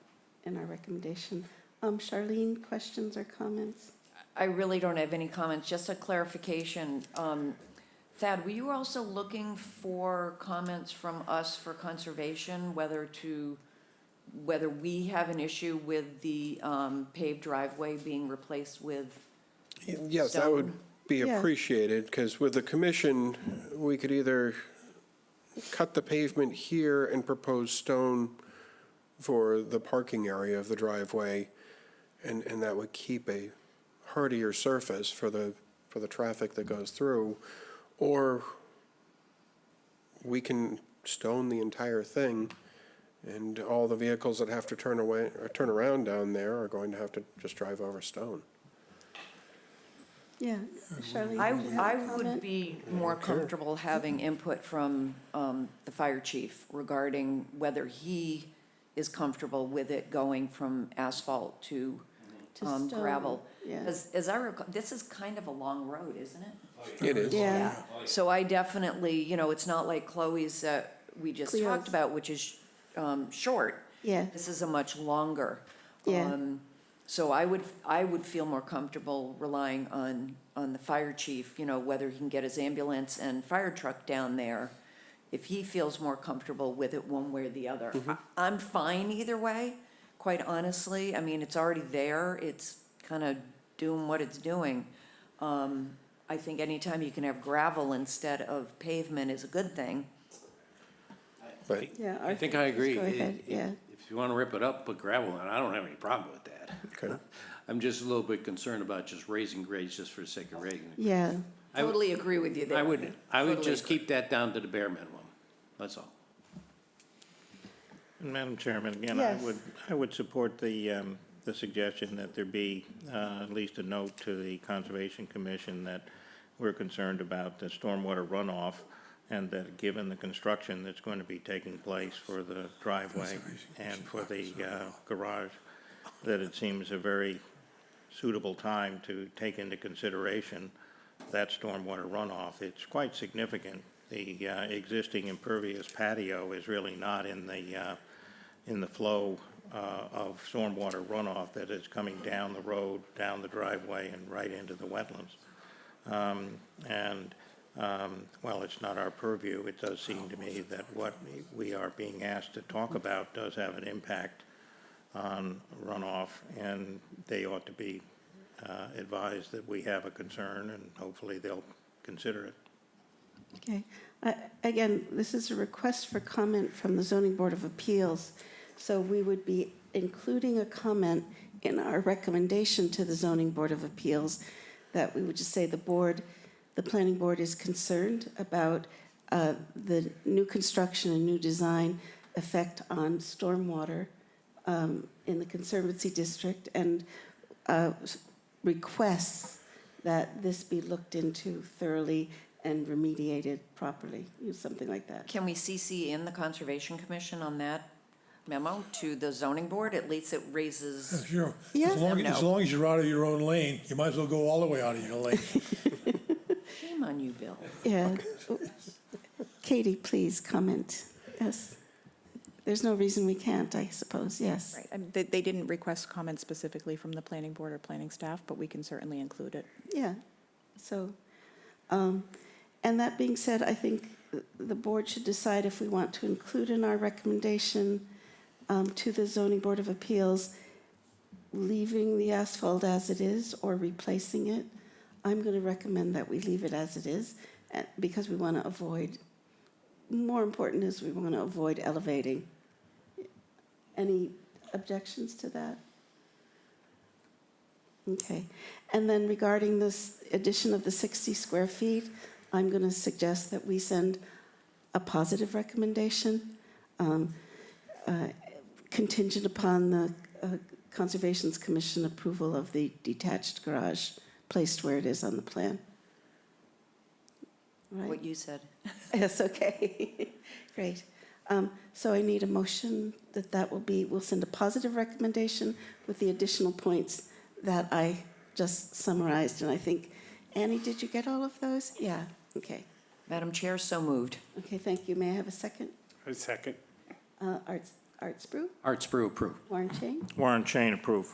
in our recommendation. Charlene, questions or comments? I really don't have any comments, just a clarification. Thad, were you also looking for comments from us for conservation, whether we have an issue with the paved driveway being replaced with Yes, that would stone? be Yeah. appreciated, because with the commission, we could either cut the pavement here and propose stone for the parking area of the driveway, and that would keep a hardier surface for the traffic that goes through, or we can stone the entire thing, and all the vehicles that have to turn around down there are going to have to just drive over stone. Yeah, Charlene? I do you have a would comment? be more comfortable having input from the fire chief regarding whether he is comfortable with it going from asphalt to To stone, gravel. yeah. As I recall, this is kind of a long road, isn't it? It is. Yeah, So I definitely, it's not like Chloe's that we just Cleo's. talked about, which is short. yeah, This is a much longer. Yeah. So I would feel more comfortable relying on the fire chief, whether he can get his ambulance and fire truck down there, if he feels more comfortable with it one way or the other. I'm fine either way, quite honestly. I mean, it's already there. It's kind of doing what it's doing. I think anytime you can have gravel instead of pavement is a good thing. But yeah. I think Arthur, I please agree. Go ahead, yeah. If If you want to rip it up, put gravel in, I don't have any problem with that. Okay. I'm just a little bit concerned about just raising grades just for the sake of raising. Yeah, Totally agree with you there. I would Totally just agree. keep that down to the bare minimum, that's all. Madam Chairman, again, Yes. I would support the suggestion that there be at least a note to the Conservation Commission that we're concerned about the stormwater runoff, and that given the construction that's going to be taking place for the driveway and for the garage, that it seems a very suitable time to take into consideration that stormwater runoff. It's quite significant. The existing impervious patio is really not in the flow of stormwater runoff that is coming down the road, down the driveway, and right into the wetlands. While it's not our purview, it does seem to me that what we are being asked to talk about does have an impact on runoff, and they ought to be advised that we have a concern, and hopefully they'll consider it. okay. Again, this is a request for comment from the Zoning Board of Appeals, so we would be including a comment in our recommendation to the Zoning Board of Appeals that we would just say the planning board is concerned about the new construction and new design effect on stormwater in the Conservancy District, and requests that this be looked into thoroughly and remediated properly, something like that. Can we CC in the Conservation Commission on that memo to the zoning board? At least it raises, Sure. Yeah. As long as you're out of your own lane, you might as well go all the way out of your lane. shame on you, Bill. Yeah. Katie, please comment. Yes. There's no reason we can't, I suppose, yes. Right, and they didn't request comments specifically from the planning board or planning staff, but we can certainly include it. Yeah, so, and that being said, I think the board should decide if we want to include in our recommendation to the Zoning Board of Appeals, leaving the asphalt as it is or replacing it. I'm going to recommend that we leave it as it is, because we want to avoid, more important is we want to avoid elevating. Any objections to that? Okay. And then regarding this addition of the 60 square feet, I'm going to suggest that we send a positive recommendation contingent upon the Conservation Commission approval of the detached garage placed where it is on the plan. Right? What you said. Yes, okay. Great. So I need a motion that we'll send a positive recommendation with the additional points that I just summarized. And I think, Annie, did you get all of those? Yeah, okay. Madam Chair, so moved. Okay, thank you. May I have a second? A second. Art Spru, Art Sprue, approved. Warren Chain, Warren Chain, approve.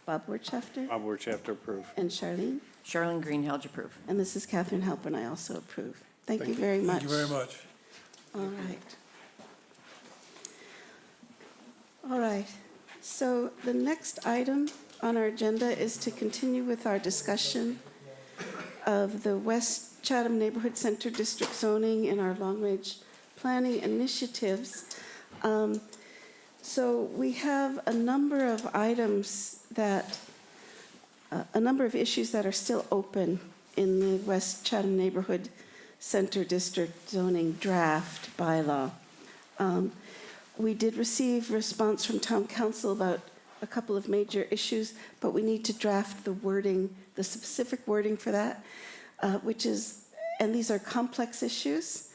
Bob Wirtschafter, Bob Wirtschafter, approve. and Charlene. Charlene Greenhalgh, approve. And this is Catherine Halpern. I also approve. Thank you very much. Thank you very much. All right. All right. So the next item on our agenda is to continue with our discussion of the West Chatham Neighborhood Center District zoning in our long-range planning initiatives. So we have a number of items that, a number of issues that are still open in the West Chatham Neighborhood Center District zoning draft bylaw. We did receive response from town council about a couple of major issues, but we need to draft the wording, the specific wording for that, which is, and these are complex issues.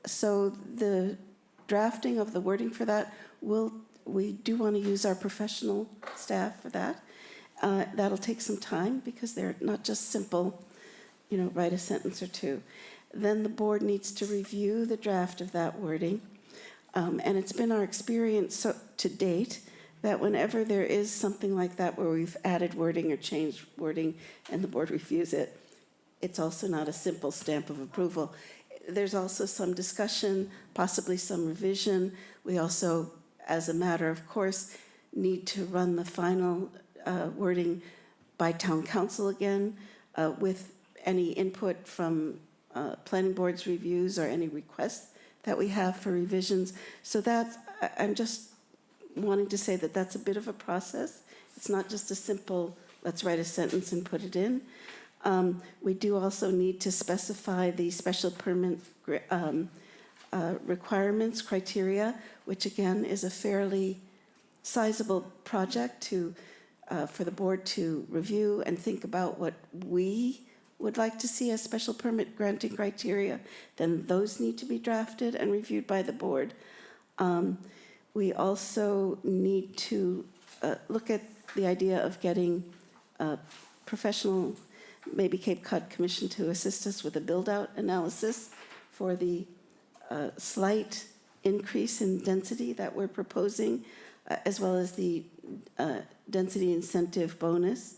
So the drafting of the wording for that, we do want to use our professional staff for that. That'll take some time because they're not just simple, write a sentence or two. Then the board needs to review the draft of that wording. And it's been our experience to date that whenever there is something like that where we've added wording or changed wording and the board reviews it, it's also not a simple stamp of approval. There's also some discussion, possibly some revision. We also, as a matter of course, need to run the final wording by town council again with any input from planning board's reviews or any requests that we have for revisions. So that's, I'm just wanting to say that that's a bit of a process. It's not just a simple, let's write a sentence and put it in. We do also need to specify the special permit requirements, criteria, which again is a fairly sizable project for the board to review and think about what we would like to see as special permit granting criteria. Then those need to be drafted and reviewed by the board. We also need to look at the idea of getting professional, maybe Cape Cod Commission to assist us with a build-out analysis for the slight increase in density that we're proposing, as well as the density incentive bonus.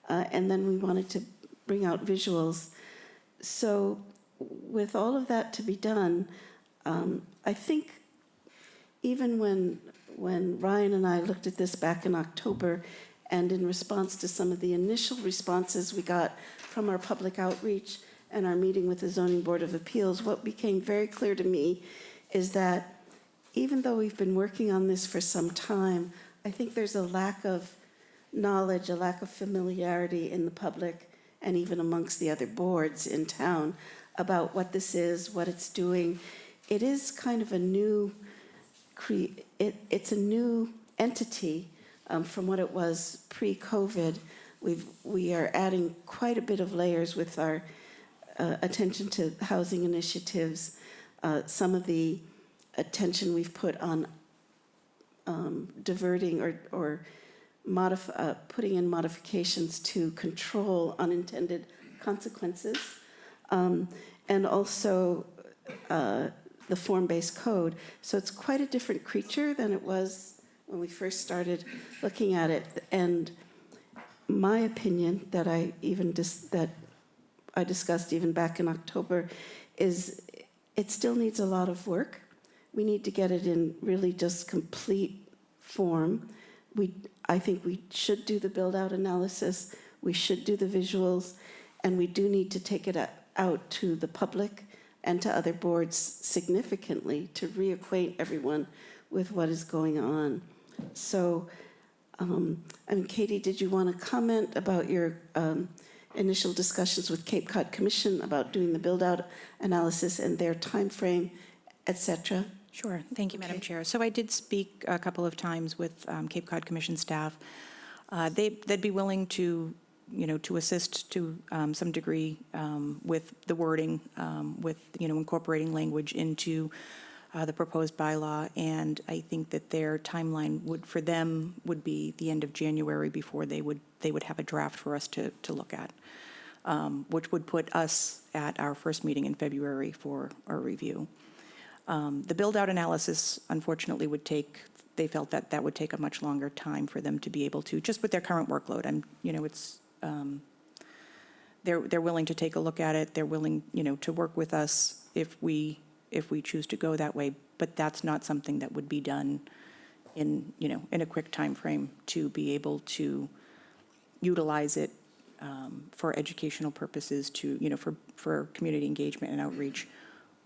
And then we wanted to bring out visuals. So with all of that to be done, I think even when Ryan and I looked at this back in October, and in response to some of the initial responses we got from our public outreach and our meeting with the Zoning Board of Appeals, what became very clear to me is that even though we've been working on this for some time, I think there's a lack of knowledge, a lack of familiarity in the public and even amongst the other boards in town about what this is, what it's doing. It is kind of a new, it's a new entity from what it was pre-COVID. We are adding quite a bit of layers with our attention to housing initiatives, some of the attention we've put on diverting or putting in modifications to control unintended consequences, and also the form-based code. So it's quite a different creature than it was when we first started looking at it. And my opinion that I discussed even back in October is it still needs a lot of work. We need to get it in really just complete form. I think we should do the build-out analysis, we should do the visuals, and we do need to take it out to the public and to other boards significantly to reacquaint everyone with what is going on. So, Katie, did you want to comment about your initial discussions with Cape Cod Commission about doing the build-out analysis and their time frame, et cetera? Sure. Thank you, Madam Chair. So I did speak a couple of times with Cape Cod Commission staff. They'd be willing to, to assist to some degree with the wording, with, incorporating language into the proposed bylaw. And I think that their timeline for them would be the end of January before they would have a draft for us to look at, which would put us at our first meeting in February for our review. The build-out analysis, unfortunately, they felt that would take a much longer time for them to be able to, just with their current workload. They're willing to take a look at it. They're willing, to work with us if we choose to go that way. But that's not something that would be done in a quick time frame to be able to utilize it for educational purposes, for community engagement and outreach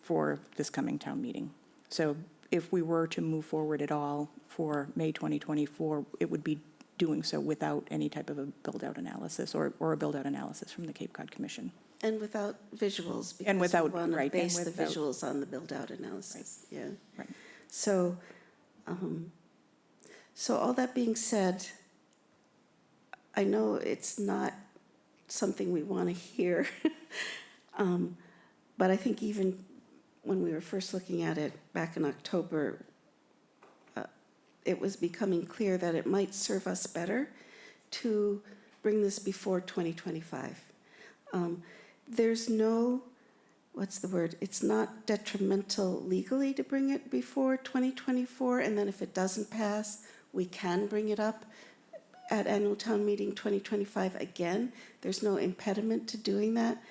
for this coming town meeting. So if we were to move forward at all for May 2024, it would be doing so without any type of a build-out analysis or a build-out analysis from the Cape Cod Commission. And without visuals. And without, because we want right, to and base the without- visuals on the build-out analysis. Yeah. Right. So, so all that being said, I know it's not something we want to hear, but I think even when we were first looking at it back in October, it was becoming clear that it might serve us better to bring this before 2025. There's no, what's the word? It's not detrimental legally to bring it before 2024, and then if it doesn't pass, we can bring it up at annual town meeting 2025 again. There's no impediment to doing that.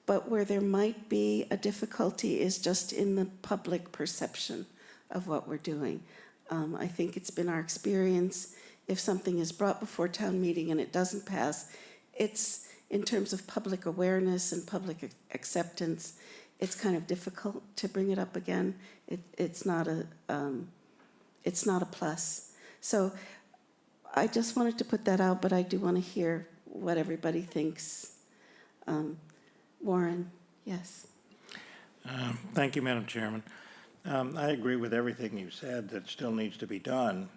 But where there might be a difficulty is just in the public perception of what we're doing. I think it's been our experience, if something is brought before town meeting and it doesn't pass, it's, in terms of public awareness and public acceptance, it's kind of difficult to bring it up again. It's not a plus. So I just wanted to put that out, but I do want to hear what everybody thinks. Warren, yes. Thank you, Madam Chairman. I agree with everything you said that still needs to be done.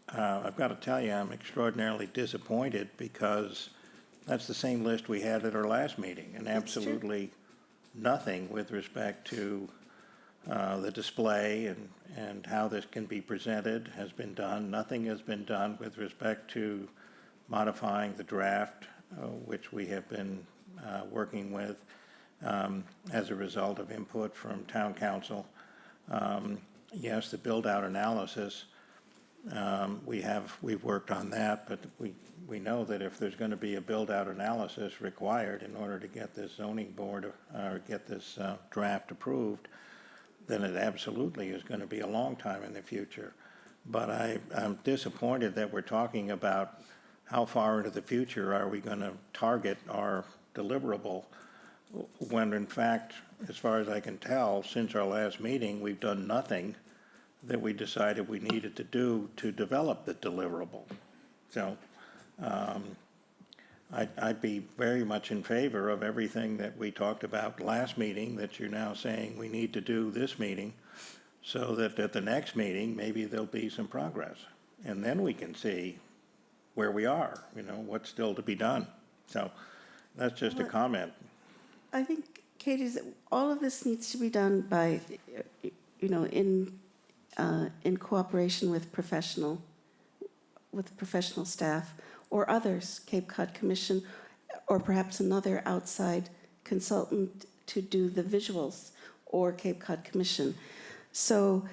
I've got to tell you, I'm extraordinarily disappointed because that's the same list we had at our last meeting, and That's true. absolutely nothing with respect to the display and how this can be presented has been done. Nothing has been done with respect to modifying the draft, which we have been working with as a result of input from town council. Yes, the build-out analysis, we've worked on that, but we know that if there's going to be a build-out analysis required in order to get this zoning board or get this draft approved, then it absolutely is going to be a long time in the future. But I'm disappointed that we're talking about how far into the future are we going to target our deliverable, when in fact, as far as I can tell, since our last meeting, we've done nothing that we decided we needed to do to develop the deliverable. So I'd be very much in favor of everything that we talked about last meeting that you're now saying we need to do this meeting, so that at the next meeting, maybe there'll be some progress. And then we can see where we are, what's still to be done. So that's just a comment. I think, Katie, all of this needs to be done by, in cooperation with professional staff or others, Cape Cod Commission, or perhaps another outside consultant to do the visuals, or Cape Cod Commission. So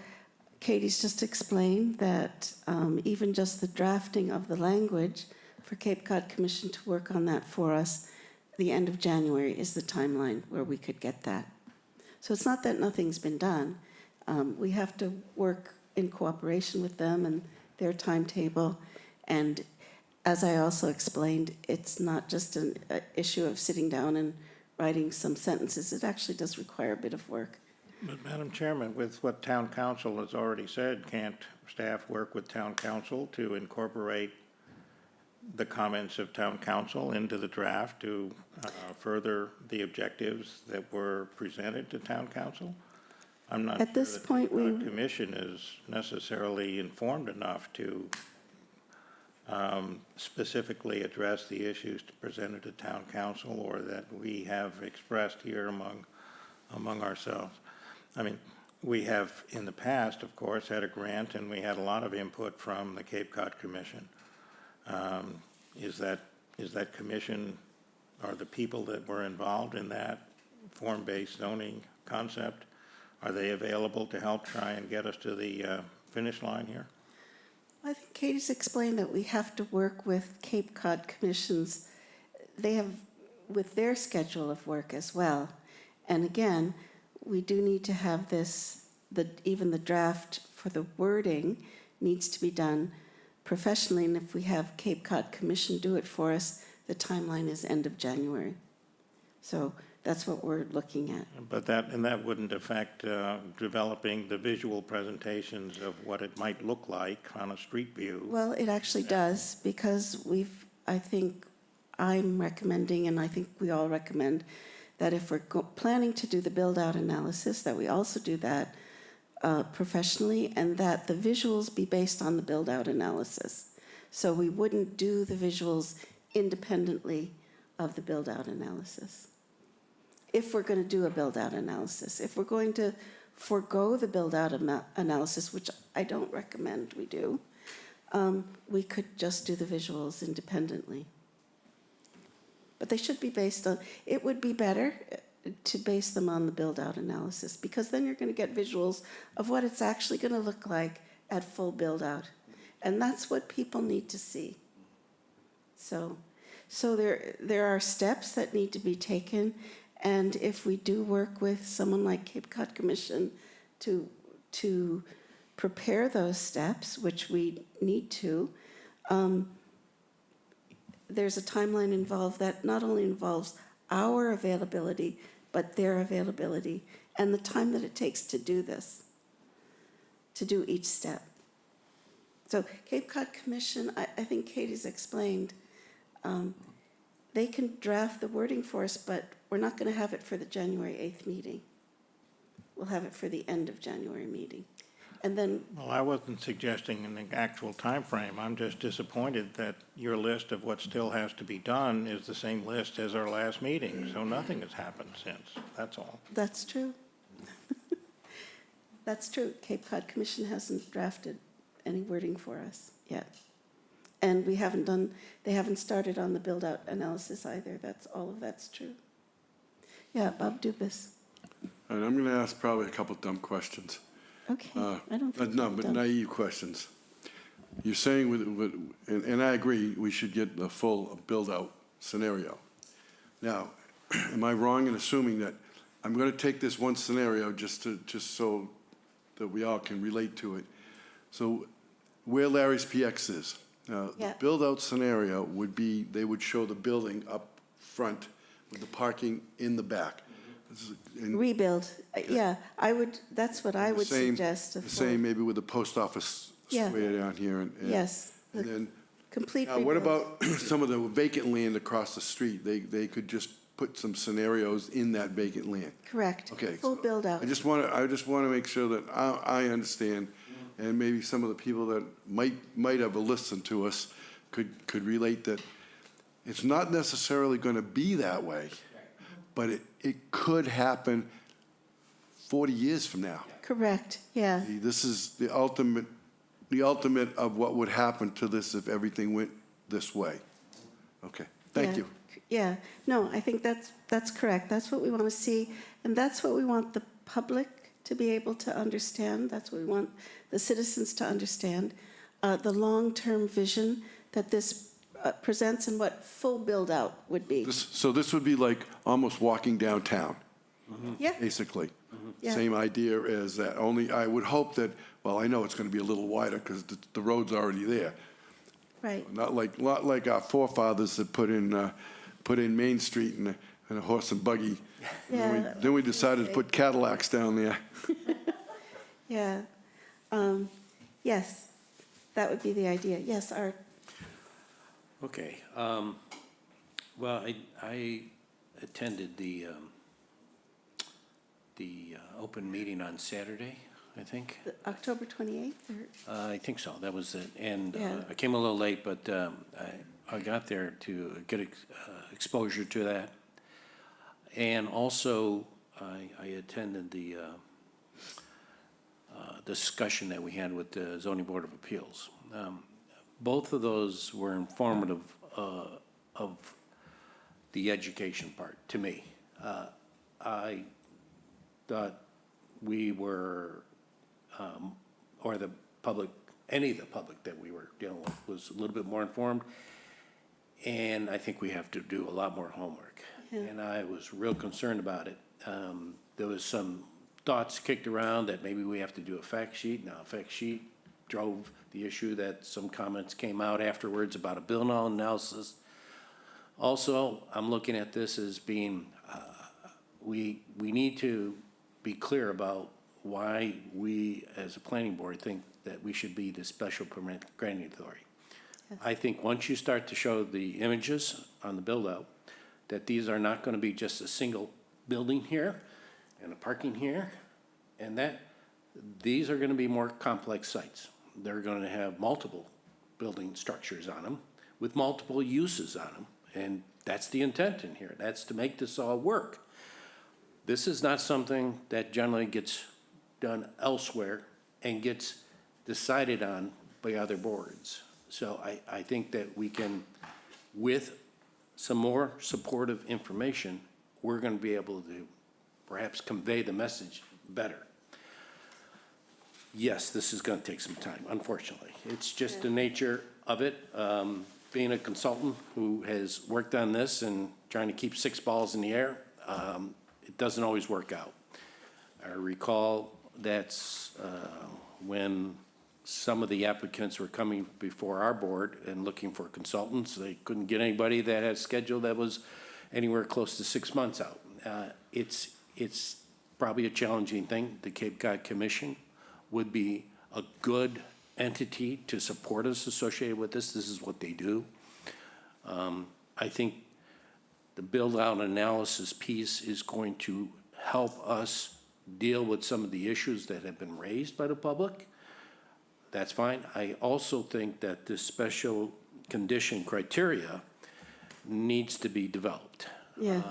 Katie's just explained that even just the drafting of the language for Cape Cod Commission to work on that for us, the end of January is the timeline where we could get that. So it's not that nothing's been done. We have to work in cooperation with them and their timetable. And as I also explained, it's not just an issue of sitting down and writing some sentences. It actually does require a bit of work. But Madam Chairman, with what town council has already said, can't staff work with town council to incorporate the comments of town council into the draft to further the objectives that were presented to town council? I'm not At this point, the commission is necessarily informed enough to specifically address the issues presented to town council, or that we have expressed here among ourselves. I mean, we have in the past, of course, had a grant, and we had a lot of input from the Cape Cod Commission. Is that commission, or the people that were involved in that form-based zoning concept, are they available to help try and get us to the finish line here? I think Katie's explained that we have to work with Cape Cod Commissions. They have, with their schedule of work as well. And again, we do need to have this, even the draft for the wording needs to be done professionally. And if we have Cape Cod Commission do it for us, the timeline is end of January. So that's what we're looking at. But that wouldn't affect developing the visual presentations of what it might look like on a street view. Well, it actually does, because I think I'm recommending, and I think we all recommend, that if we're planning to do the build-out analysis, that we also do that professionally, and that the visuals be based on the build-out analysis. So we wouldn't do the visuals independently of the build-out analysis. If we're going to do a build-out analysis. If we're going to forego the build-out analysis, which I don't recommend we do, we could just do the visuals independently. But they should be based on, it would be better to base them on the build-out analysis, because then you're going to get visuals of what it's actually going to look like at full build-out. And that's what people need to see. So there are steps that need to be taken, and if we do work with someone like Cape Cod Commission to prepare those steps, which we need to, there's a timeline involved that not only involves our availability, but their availability, and the time that it takes to do this, to do each step. So Cape Cod Commission, I think Katie's explained, they can draft the wording for us, but we're not going to have it for the January 8th meeting. We'll have it for the end of January meeting. And then, Well, I wasn't suggesting an actual time frame. I'm just disappointed that your list of what still has to be done is the same list as our last meeting, so nothing has happened since, that's all. that's true. That's true. Cape Cod Commission hasn't drafted any wording for us yet. And they haven't started on the build-out analysis either. All of that's true. Yeah, Bob Dubus. And I'm going to ask probably a couple dumb questions. Okay, I don't think. No, we've but done- naive questions. You're saying, and I agree, we should get the full build-out scenario. Now, am I wrong in assuming that, I'm going to take this one scenario just so that we all can relate to it. So where Larry's PX is, the Yeah. build-out scenario would be, they would show the building up front with the parking in the back. And Rebuild, yeah, that's what I the would same- suggest. The same maybe with the post office Yeah. square down here. And Yes, And the then, complete now what rebuild. about some of the vacant land across the street? They could just put some scenarios in that vacant land. Correct. Okay. Full so build-out. I just want to make sure that I understand, and maybe some of the people that might have listened to us could relate that it's not necessarily going to be that way, but it could happen 40 years from now. Correct, yeah. This is the ultimate of what would happen to this if everything went this way. Okay, thank Yeah. you. Yeah, no, I think that's correct. That's what we want to see, and that's what we want the public to be able to understand. That's what we want the citizens to understand, the long-term vision that this presents and what full build-out would be. So this would be like almost walking downtown, Yeah, basically. Yeah. Same idea as that, only I would hope that, well, I know it's going to be a little wider because the road's already there. right. Not like our forefathers that put in Main Street and a horse and buggy. Yeah. Then we decided to put Cadillacs down there. Yeah. Yes, that would be the idea. Yes, Art. Okay, well, I attended the open meeting on Saturday, I think. October 28th, or? I think so, that was it. And Yeah. I came a little late, but I got there to get exposure to that. And also, I attended the discussion that we had with the Zoning Board of Appeals. Both of those were informative of the education part, to me. I thought we were, or the public, any of the public that we were dealing with was a little bit more informed. And I think we have to do a lot more homework. And I was real concerned about it. There was some thoughts kicked around that maybe we have to do a fact sheet. Now, a fact sheet drove the issue that some comments came out afterwards about a bill analysis. Also, I'm looking at this as being, we need to be clear about why we, as a planning board, think that we should be the special permit granting authority. I think once you start to show the images on the build-out, that these are not going to be just a single building here and a parking here, and that these are going to be more complex sites. They're going to have multiple building structures on them with multiple uses on them, and that's the intent in here. That's to make this all work. This is not something that generally gets done elsewhere and gets decided on by other boards. So I think that we can, with some more supportive information, we're going to be able to perhaps convey the message better. Yes, this is going to take some time, unfortunately. It's just the nature of it. Being a consultant who has worked on this and trying to keep 6 balls in the air, it doesn't always work out. I recall that's when some of the applicants were coming before our board and looking for consultants. They couldn't get anybody that had a schedule that was anywhere close to 6 months out. It's probably a challenging thing. The Cape Cod Commission would be a good entity to support us associated with this. This is what they do. I think the build-out analysis piece is going to help us deal with some of the issues that have been raised by the public. That's fine. I also think that this special condition criteria needs to be developed. Yeah.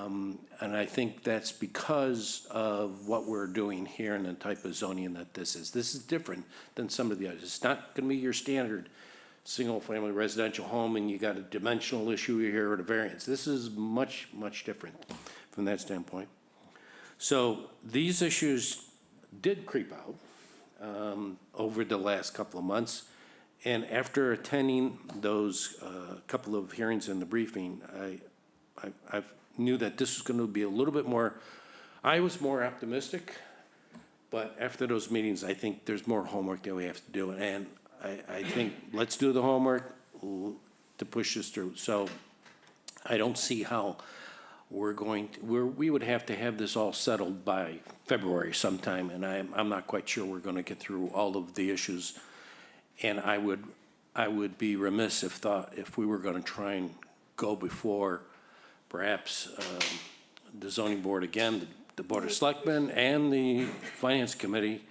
And I think that's because of what we're doing here and the type of zoning that this is. This is different than some of the others. It's not going to be your standard single-family residential home and you got a dimensional issue here or a variance. This is much, much different from that standpoint. So these issues did creep out over the last couple of months. And after attending those couple of hearings in the briefing, I knew that this was going to be a little bit more, I was more optimistic, but after those meetings, I think there's more homework that we have to do. And I think let's do the homework to push this through. So I don't see how we're going to, we would have to have this all settled by February sometime, and I'm not quite sure we're going to get through all of the issues. And I would be remiss if we were going to try and go before perhaps the zoning board again, the Board of Selectmen and the Finance Committee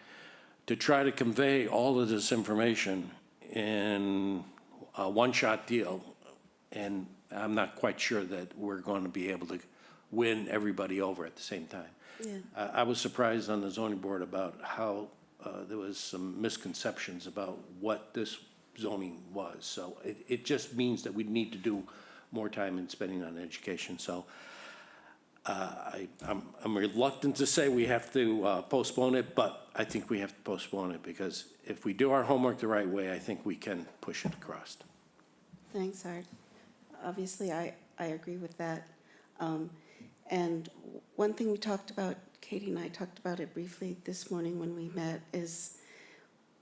to try to convey all of this information in a one-shot deal. And I'm not quite sure that we're going to be able to win everybody over at the same time. Yeah. I was surprised on the zoning board about how there was some misconceptions about what this zoning was. So it just means that we need to do more time in spending on education. So I'm reluctant to say we have to postpone it, but I think we have to postpone it because if we do our homework the right way, I think we can push it across. Thanks, Art. Obviously, I agree with that. And one thing we talked about, Katie and I talked about it briefly this morning when we met, is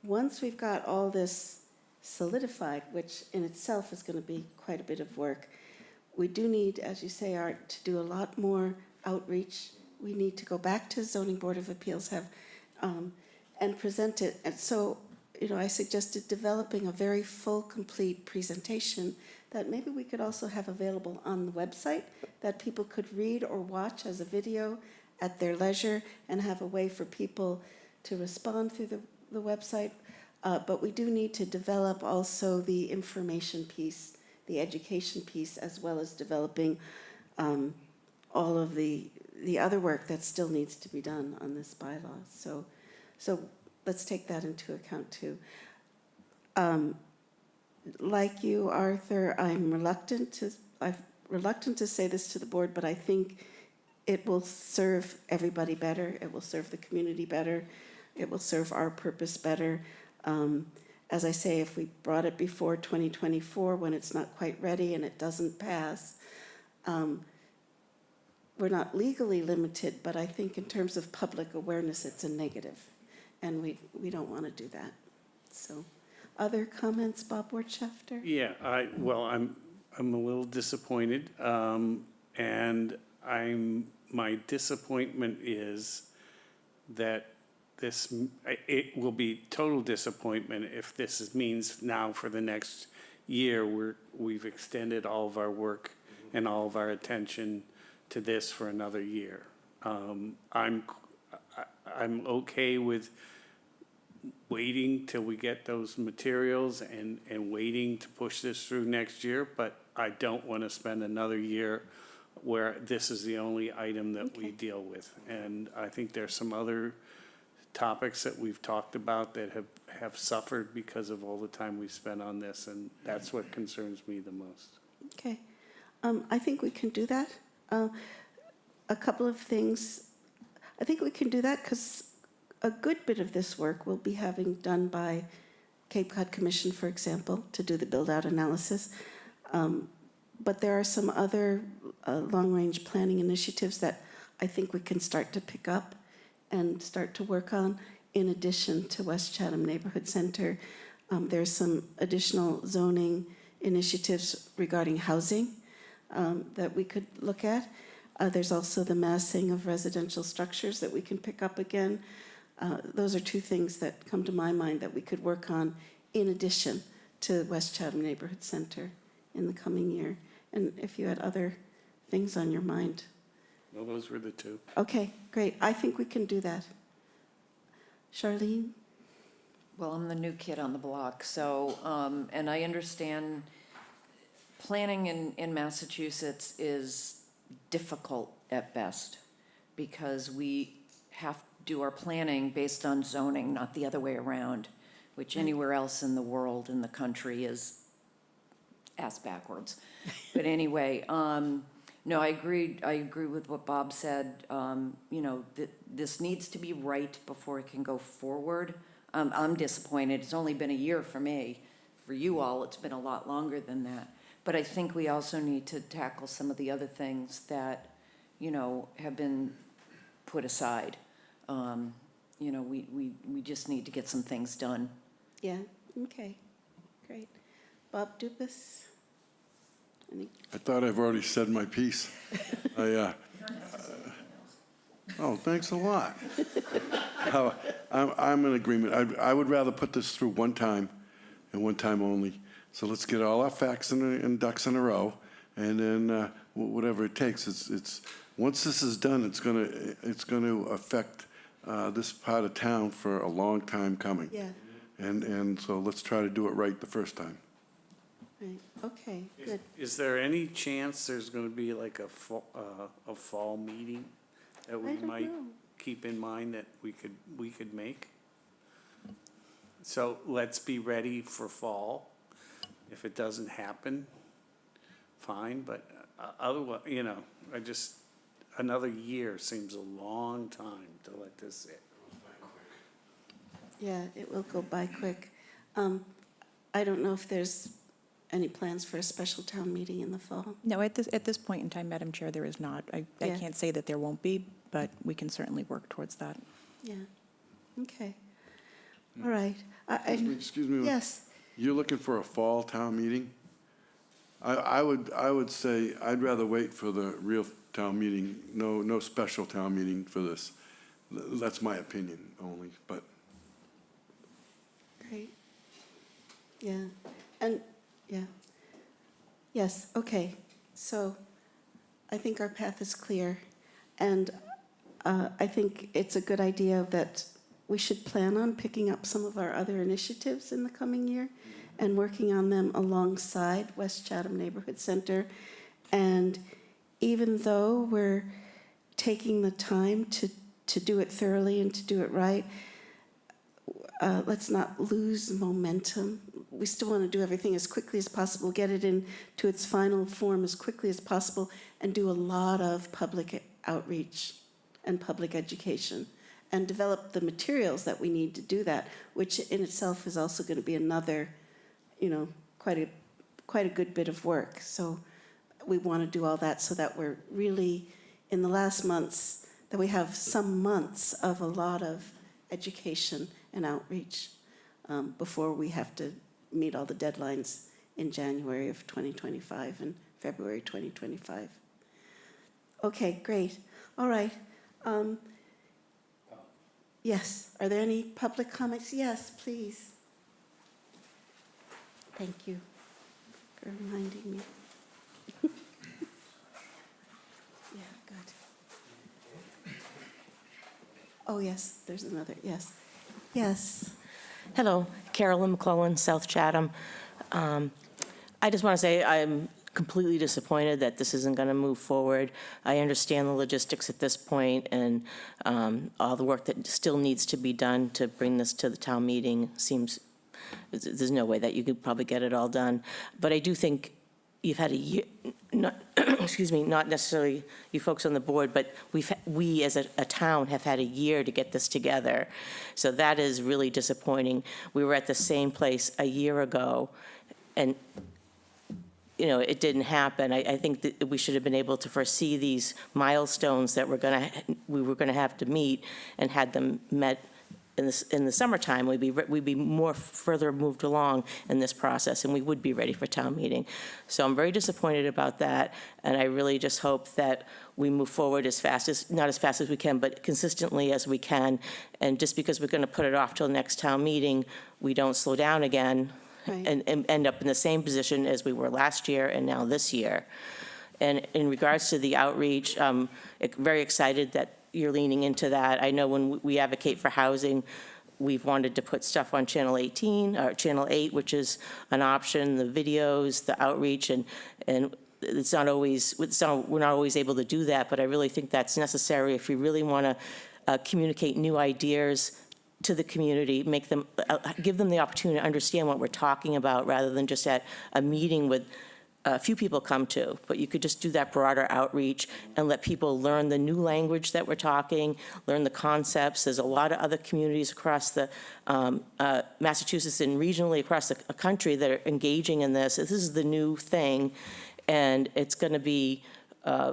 once we've got all this solidified, which in itself is going to be quite a bit of work, we do need, as you say, Art, to do a lot more outreach. We need to go back to Zoning Board of Appeals and present it. And so, I suggested developing a very full, complete presentation that maybe we could also have available on the website that people could read or watch as a video at their leisure and have a way for people to respond through the website. But we do need to develop also the information piece, the education piece, as well as developing all of the other work that still needs to be done on this bylaw. So let's take that into account too. Like you, Arthur, I'm reluctant to say this to the board, but I think it will serve everybody better. It will serve the community better. It will serve our purpose better. As I say, if we brought it before 2024 when it's not quite ready and it doesn't pass, we're not legally limited, but I think in terms of public awareness, it's a negative, and we don't want to do that. So, other comments, Bob Wertschafter? Yeah, I'm a little disappointed, and my disappointment is that it will be total disappointment if this means now for the next year we've extended all of our work and all of our attention to this for another year. I'm okay with waiting till we get those materials and waiting to push this through next year, but I don't want to spend another year where this is the only item that we deal with. And I think there's some other topics that we've talked about that have suffered because of all the time we spent on this, and that's what concerns me the most. Okay. I think we can do that. A couple of things. I think we can do that because a good bit of this work we'll be having done by Cape Cod Commission, for example, to do the build-out analysis. But there are some other long-range planning initiatives that I think we can start to pick up and start to work on in addition to West Chatham Neighborhood Center. There's some additional zoning initiatives regarding housing that we could look at. There's also the massing of residential structures that we can pick up again. Those are two things that come to my mind that we could work on in addition to West Chatham Neighborhood Center in the coming year. And if you had other things on your mind. Well, those were the two. Okay, great. I think we can do that. Charlene? Well, I'm the new kid on the block, so, and I understand planning in Massachusetts is difficult at best because we have to do our planning based on zoning, not the other way around, which anywhere else in the world, in the country, is ass backwards. But anyway, no, I agree with what Bob said. You know, this needs to be right before it can go forward. I'm disappointed. It's only been a year for me. For you all, it's been a lot longer than that. But I think we also need to tackle some of the other things that, you know, have been put aside. You know, we just need to get some things done. Yeah, okay, great. Bob Dupas? Any? I thought I've already said my piece. Oh, thanks a lot. I'm in agreement. I would rather put this through one time and one time only. So let's get all our facts and ducks in a row, and then whatever it takes. It's once this is done, it's gonna affect this part of town for a long time coming. Yeah, And so let's try to do it right the first time. right, okay, good. Is there any chance there's gonna be like a fall meeting that we I don't might know. keep in mind that we could make? So let's be ready for fall. If it doesn't happen, fine, but otherwise, you know, another year seems a long time to let this sit. Yeah, it will go by quick. I don't know if there's any plans for a special town meeting in the fall. No, at this point in time, Madam Chair, there is not. I Yeah. can't say that there won't be, but we can certainly work towards that. Yeah, okay. All right. Excuse me. Yes, You're looking for a fall town meeting? I would say I'd rather wait for the real town meeting, no special town meeting for this. That's my opinion only, but great. Yeah, and, yeah. Yes, okay. So I think our path is clear. And I think it's a good idea that we should plan on picking up some of our other initiatives in the coming year and working on them alongside West Chatham Neighborhood Center. And even though we're taking the time to do it thoroughly and to do it right, let's not lose momentum. We still want to do everything as quickly as possible, get it into its final form as quickly as possible, and do a lot of public outreach and public education, and develop the materials that we need to do that, which in itself is also going to be another, you know, quite a good bit of work. So we want to do all that so that we're really, in the last months, that we have some months of a lot of education and outreach before we have to meet all the deadlines in January of 2025 and February 2025. Okay, great. All right. Yes, are there any public comments? Yes, please. Thank you for reminding me. Yeah, good. Oh, yes, there's another, yes. Yes. Hello, Carolyn McClellan, South Chatham. I just want to say I'm completely disappointed that this isn't going to move forward. I understand the logistics at this point and all the work that still needs to be done to bring this to the town meeting seems, there's no way that you could probably get it all done. But I do think you've had a year, not, excuse me, not necessarily you folks on the board, but we as a town have had a year to get this together. So that is really disappointing. We were at the same place a year ago, and you know, it didn't happen. I think that we should have been able to foresee these milestones that we were going to have to meet and had them met in the summertime, we'd be more further moved along in this process, and we would be ready for town meeting. So I'm very disappointed about that, and I really just hope that we move forward not as fast as we can, but consistently as we can. And just because we're going to put it off till next town meeting, we don't slow down again Right. and end up in the same position as we were last year and now this year. And in regards to the outreach, I'm very excited that you're leaning into that. I know when we advocate for housing, we've wanted to put stuff on Channel 18, or Channel 8, which is an option, the videos, the outreach, and we're not always able to do that, but I really think that's necessary if we really want to communicate new ideas to the community, give them the opportunity to understand what we're talking about, rather than just at a meeting with a few people come to. But you could just do that broader outreach and let people learn the new language that we're talking, learn the concepts. There's a lot of other communities across the Massachusetts and regionally across the country that are engaging in this. This is the new thing, and it's going to be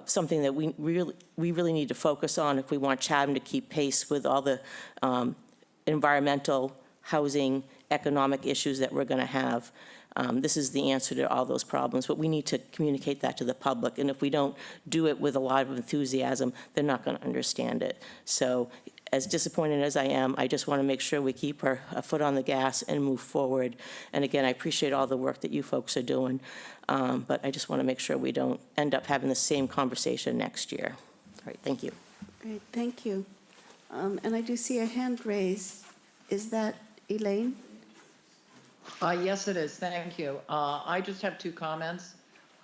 something that we really need to focus on if we want Chatham to keep pace with all the environmental, housing, economic issues that we're going to have. This is the answer to all those problems, but we need to communicate that to the public. And if we don't do it with a lot of enthusiasm, they're not going to understand it. So as disappointed as I am, I just want to make sure we keep our foot on the gas and move forward. And again, I appreciate all the work that you folks are doing, but I just want to make sure we don't end up having the same conversation next year. All right, thank you. Great, thank you. And I do see a hand raised. Is that Elaine? Yes, it is. Thank you. I just have two comments.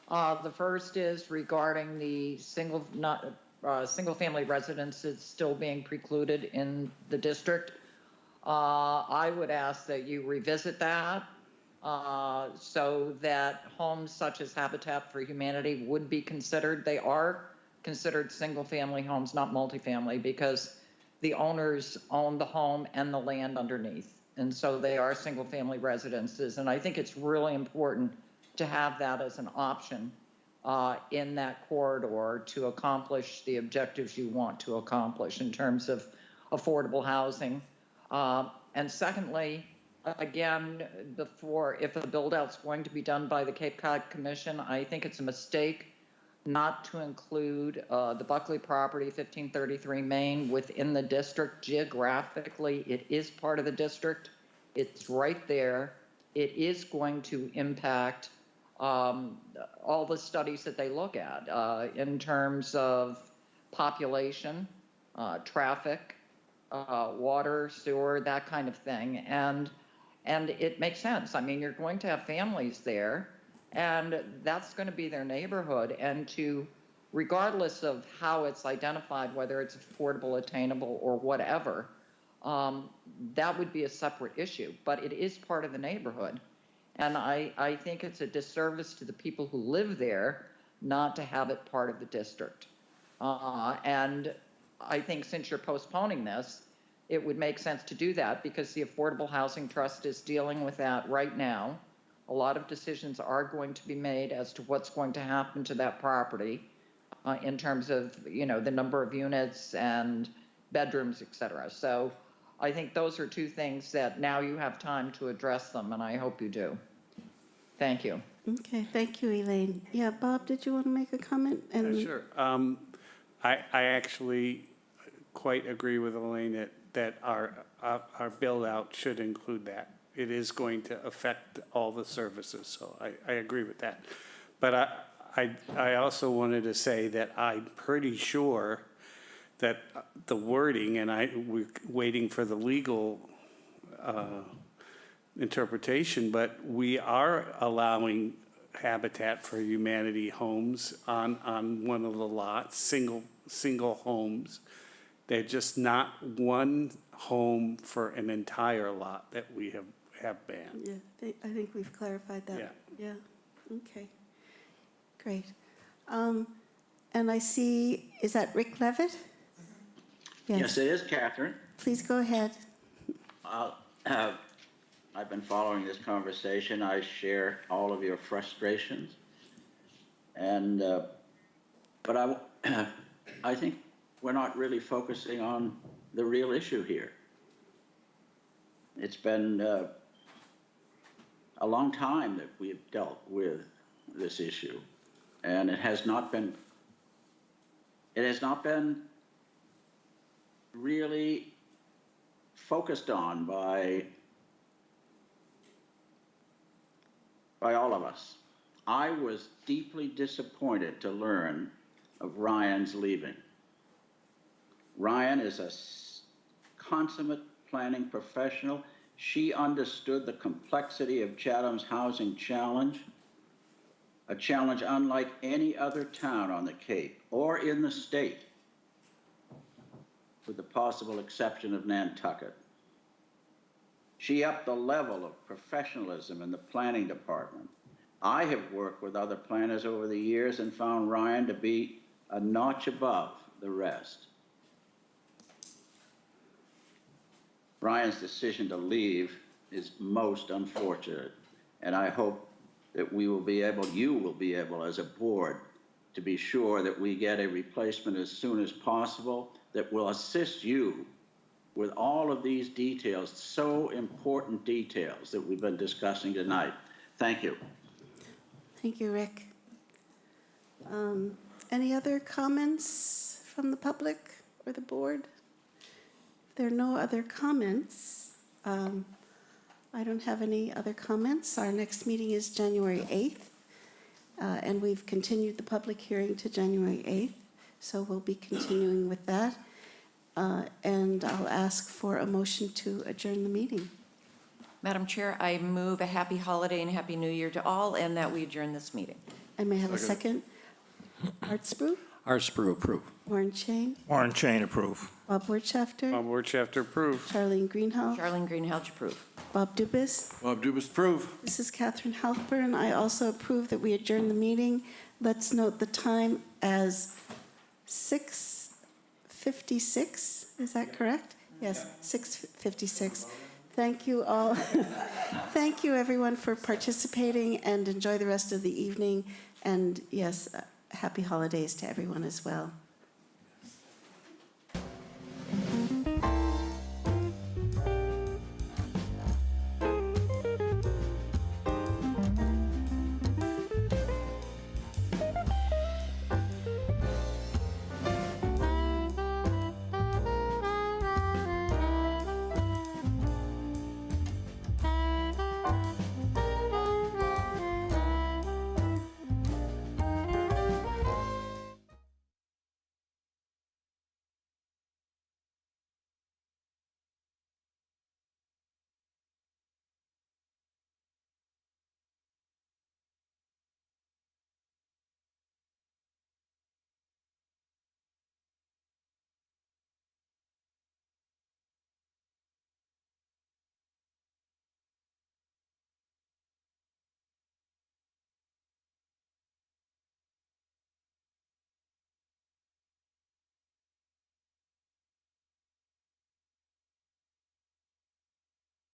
The first is regarding the single-family residences still being precluded in the district. I would ask that you revisit that so that homes such as Habitat for Humanity would be considered. They are considered single-family homes, not multifamily, because the owners own the home and the land underneath. And so they are single-family residences. And I think it's really important to have that as an option in that corridor to accomplish the objectives you want to accomplish in terms of affordable housing. And secondly, again, if a build-out's going to be done by the Cape Cod Commission, I think it's a mistake not to include the Buckley property, 1533 Main, within the district. Geographically, it is part of the district. It's right there. It is going to impact all the studies that they look at in terms of population, traffic, water, sewer, that kind of thing. And it makes sense. I mean, you're going to have families there, and that's going to be their neighborhood. And regardless of how it's identified, whether it's affordable, attainable, or whatever, that would be a separate issue. But it is part of the neighborhood. And I think it's a disservice to the people who live there not to have it part of the district. And I think since you're postponing this, it would make sense to do that because the Affordable Housing Trust is dealing with that right now. A lot of decisions are going to be made as to what's going to happen to that property in terms of, the number of units and bedrooms, et cetera. So I think those are two things that now you have time to address them, and I hope you do. Thank you. Okay, thank you, Elaine. Yeah, Bob, did you want to make a comment? And Sure. I actually quite agree with Elaine that our build-out should include that. It is going to affect all the services, so I agree with that. But I also wanted to say that I'm pretty sure that the wording, and we're waiting for the legal interpretation, but we are allowing Habitat for Humanity homes on one of the lots, single homes. They're just not one home for an entire lot that we have banned. yeah, I think we've clarified that. Yeah. Yeah, okay, great. And I see, is that Rick Levitt? Yes, it is, Catherine. Please go ahead. I've been following this conversation. I share all of your frustrations, and but I think we're not really focusing on the real issue here. It's been a long time that we have dealt with this issue, and it has not been really focused on by all of us. I was deeply disappointed to learn of Ryan's leaving. Ryan is a consummate planning professional. She understood the complexity of Chatham's housing challenge, a challenge unlike any other town on the Cape or in the state, with the possible exception of Nantucket. She upped the level of professionalism in the planning department. I have worked with other planners over the years and found Ryan to be a notch above the rest. Ryan's decision to leave is most unfortunate, and I hope that you will be able as a board to be sure that we get a replacement as soon as possible that will assist you with all of these details, so important details that we've been discussing tonight. Thank you. Thank you, Rick. Any other comments from the public or the board? If there are no other comments, I don't have any other comments. Our next meeting is January 8th, and we've continued the public hearing to January 8th, so we'll be continuing with that. And I'll ask for a motion to adjourn the meeting. Madam Chair, I move a happy holiday and happy new year to all, and that we adjourn this meeting. I may have a second. Art Spru, Art Spru, approve. Warren Chain, Warren Chain, approve. Bob Wertschafter, Bob Wirtschafter, approve. Charlene Greenhalgh, Charlene Greenhalgh, approve. Bob Dubus. Bob Dubus, approve. This is Catherine Halpern. I also approve that we adjourn the meeting. Let's note the time as 6:56. Is that correct? Yes, 6:56. Thank you all. Thank you, everyone, for participating, and enjoy the rest of the evening. And yes, happy holidays to everyone as well.